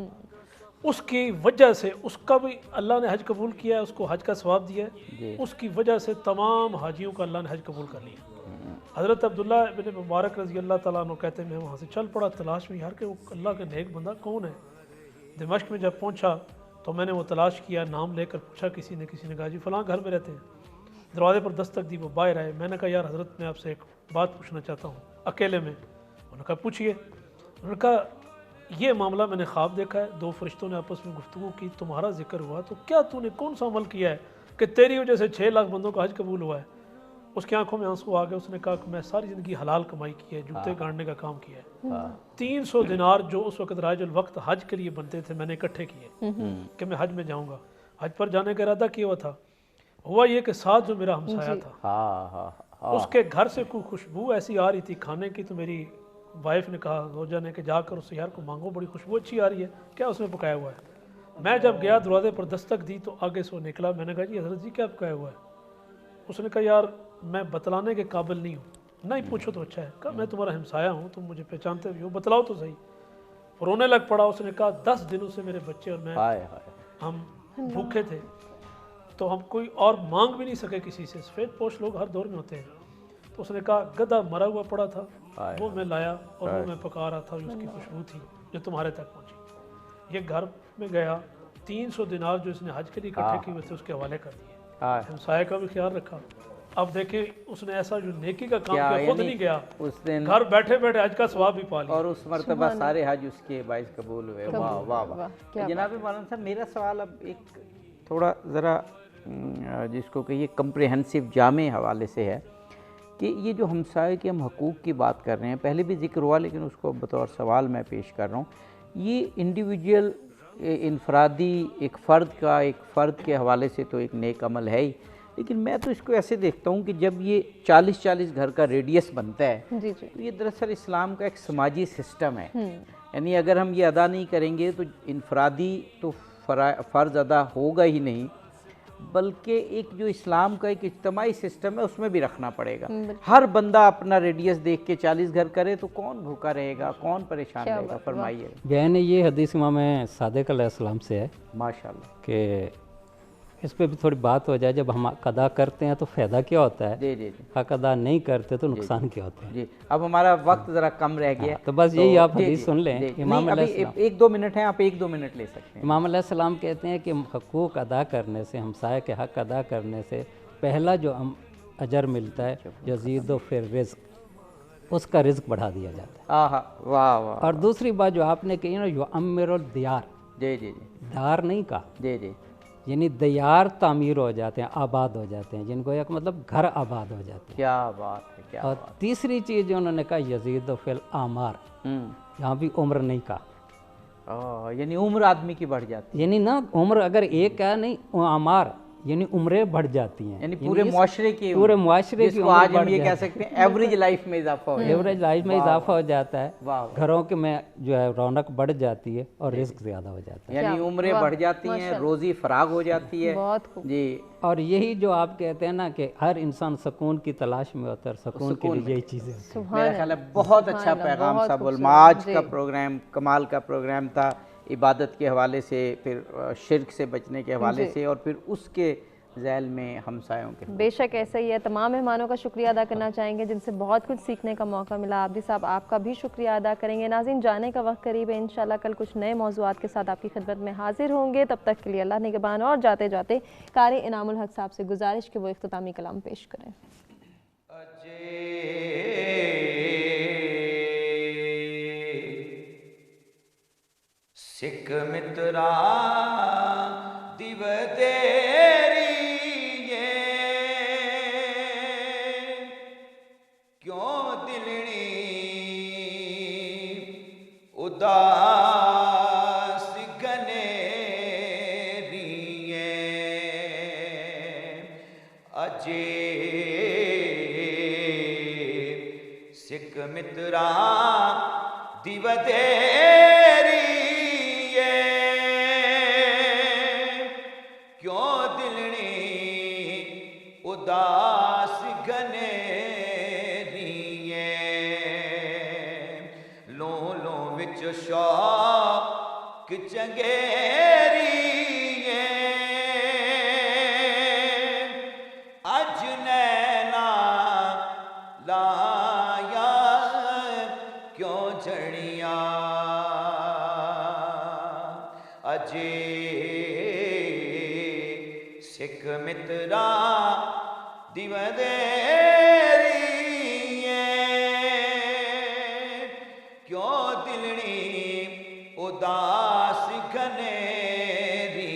اس کی وجہ سے اس کا بھی اللہ نے حج قبول کیا ہے, اس کو حج کا ثواب دیا ہے, اس کی وجہ سے تمام حاجیوں کا اللہ نے حج قبول کر لیا. حضرت عبداللہ ابن مبارک رضی اللہ تعالیٰ عنہ کہتے ہیں میں وہاں سے چل پڑا تلاش میں یار کہ وہ اللہ کا نیک بندہ کون ہے. دمشق میں جب پہنچا تو میں نے وہ تلاش کیا, نام لے کر پوچھا کسی نے کہا جی فلاں گھر میں رہتے ہیں. دروازے پر دستک دی, وہ باہر آئے. میں نے کہا یار حضرت میں آپ سے ایک بات پوچھنا چاہتا ہوں اکیلے میں. انہوں نے کہا پوچھئے. انہوں نے کہا یہ معاملہ میں نے خواب دیکھا ہے, 2 فرشتوں نے آپس میں گفتگو کی, تمہارا ذکر ہوا, تو کیا تو نے کون سا عمل کیا ہے کہ تیری وجہ سے 6 لاکھ بندوں کا حج قبول ہوا ہے. اس کی آنکھوں میں آنسو آ گئے. اس نے کہا کہ میں ساری زندگی حلال کمائی کی ہے, جوتے گاڑنے کا کام کیا ہے. 300 دینار جو اس وقت رائج الوقت حج کے لیے بنتے تھے میں نے اکٹھے کیے کہ میں حج میں جاؤں گا. حج پر جانے کا ارادہ کیا ہوا تھا. ہوا یہ کہ ساتھ جو میرا ہمسایہ تھا اس کے گھر سے کوئی خوشبو ایسی آ رہی تھی کھانے کی, تو میری وائف نے کہا زوجہ نے کہ جا کر اس یار کو مانگو, بڑی خوشبو اچھی آ رہی ہے, کیا اس نے پکایا ہوا ہے. میں جب گیا دروازے پر دستک دی تو آگے سے وہ نکلا. میں نے کہا جی حضرت جی کیا پکایا ہوا ہے. اس نے کہا یار میں بتلانے کے قابل نہیں ہوں. نہیں پوچھو تو اچھا ہے. کہا میں تمہارا ہمسایہ ہوں, تم مجھے پہچانتے بھی ہو, بتلاؤ تو صحیح. رونے لگ پڑا. اس نے کہا 10 دنوں سے میرے بچے اور میں ہم بھوکے تھے, تو ہم کوئی اور مانگ بھی نہیں سکے کسی سے. سفید پوش لوگ ہر دور میں ہوتے ہیں. تو اس نے کہا گدھا مرا ہوا پڑا تھا, وہ میں لایا اور وہ میں پکا رہا تھا, جو اس کی خوشبو تھی جو تمہارے تک پہنچی. یہ گھر میں گیا, 300 دینار جو اس نے حج کے لیے اکٹھے کیے ہوئے تھے اس کے حوالے کر دیے. ہمسایہ کا بھی خیال رکھا. اب دیکھیں اس نے ایسا جو نیکی کا کام کیا, خود نہیں گیا, گھر بیٹھے بیٹھے حج کا ثواب بھی پا لیا, اور اس مرتبہ سارے حج اس کے باعث قبول ہوئے. واہ واہ واہ. جناب مولانا صاحب میرا سوال اب ایک تھوڑا ذرا جس کو کہیے کمپریہنسو جامع حوالے سے ہے کہ یہ جو ہمسائے کے ہم حقوق کی بات کر رہے ہیں, پہلے بھی ذکر ہوا لیکن اس کو بطور سوال میں پیش کر رہا ہوں. یہ انڈیویجول انفرادی ایک فرد کے حوالے سے تو ایک نیک عمل ہے ہی, لیکن میں تو اس کو ایسے دیکھتا ہوں کہ جب یہ 40 گھر کا ریڈیس بنتا ہے تو یہ دراصل اسلام کا ایک سماجی سسٹم ہے. یعنی اگر ہم یہ ادا نہیں کریں گے تو انفرادی تو فرض ادا ہوگا ہی نہیں, بلکہ ایک جو اسلام کا ایک اجتماعی سسٹم ہے اس میں بھی رکھنا پڑے گا. ہر بندہ اپنا ریڈیس دیکھ کے 40 گھر کرے تو کون بھوکا رہے گا, کون پریشان رہے گا. فرمائیے. بیان یہ حدیث امام صادق علیہ السلام سے ہے ماشاءاللہ, کہ اس پہ بھی تھوڑی بات ہو جائے. جب ہم حق ادا کرتے ہیں تو فائدہ کیا ہوتا ہے, جی حق ادا نہیں کرتے تو نقصان کیا ہوتا ہے. جی اب ہمارا وقت ذرا کم رہ گیا, تو بس یہی آپ حدیث سن لیں. امام علیہ السلام 1-2 منٹ ہیں, آپ 1-2 منٹ لے سکتے ہیں. امام علیہ السلام کہتے ہیں کہ حقوق ادا کرنے سے, ہمسائے کے حق ادا کرنے سے پہلا جو اجر ملتا ہے یزید و فی الرزق, اس کا رزق بڑھا دیا جاتا ہے. واہ واہ. اور دوسری بات جو آپ نے کہی نا, یعمر الدیار, دار نہیں کہا, یعنی دیار تعمیر ہو جاتے ہیں, آباد ہو جاتے ہیں, جن کو ایک مطلب گھر آباد ہو جاتے ہیں. کیا بات ہے, کیا. اور تیسری چیز جو انہوں نے کہا یزید و فی الاعمار, یہاں بھی عمر نہیں کہا, یعنی عمر آدمی کی بڑھ جاتی ہے. یعنی نا عمر اگر ایک ہے نہیں, اعمار یعنی عمریں بڑھ جاتی ہیں, یعنی پورے معاشرے کی کی آج ہم یہ کہہ سکتے ہیں ایوریج لائف میں اضافہ ہو جاتا ہے. ایوریج لائف میں اضافہ ہو جاتا ہے, گھروں کے میں جو ہے رونق بڑھ جاتی ہے اور رزق زیادہ ہو جاتا ہے. یعنی عمریں بڑھ جاتی ہیں, روزی فراغ ہو جاتی ہے. جی. اور یہی جو آپ کہتے ہیں نا کہ ہر انسان سکون کی تلاش میں ہوتا ہے, سکون کے لیے یہی چیزیں. میرا خیال ہے بہت اچھا پیغام صاحب علماء. آج کا پروگرام کمال کا پروگرام تھا, عبادت کے حوالے سے, پھر شرک سے بچنے کے حوالے سے, اور پھر اس کے ذیل میں ہمسایوں کے. بے شک ایسا ہی ہے. تمام مہمانوں کا شکریہ ادا کرنا چاہیں گے جن سے بہت کچھ سیکھنے کا موقع ملا. عابدی صاحب آپ کا بھی شکریہ ادا کریں گے. ناظرین جانے کا وقت قریب ہے, انشاءاللہ کل کچھ نئے موضوعات کے ساتھ آپ کی خدمت میں حاضر ہوں گے. تب تک کے لیے اللہ نگہبان. اور جاتے جاتے قاری انعام الحق صاحب سے گزارش کہ وہ اختتامی کلام پیش کریں. سکھ مترا دیو تیری کیوں دلنی اداس گنیری اجے سکھ مترا دیو تیری اداس گنیری لو لو وچ شوق چنگیری اج نینا لایا کیوں جھڑیاں اجے سکھ مترا دیو تیری کیوں دلنی اداس گنیری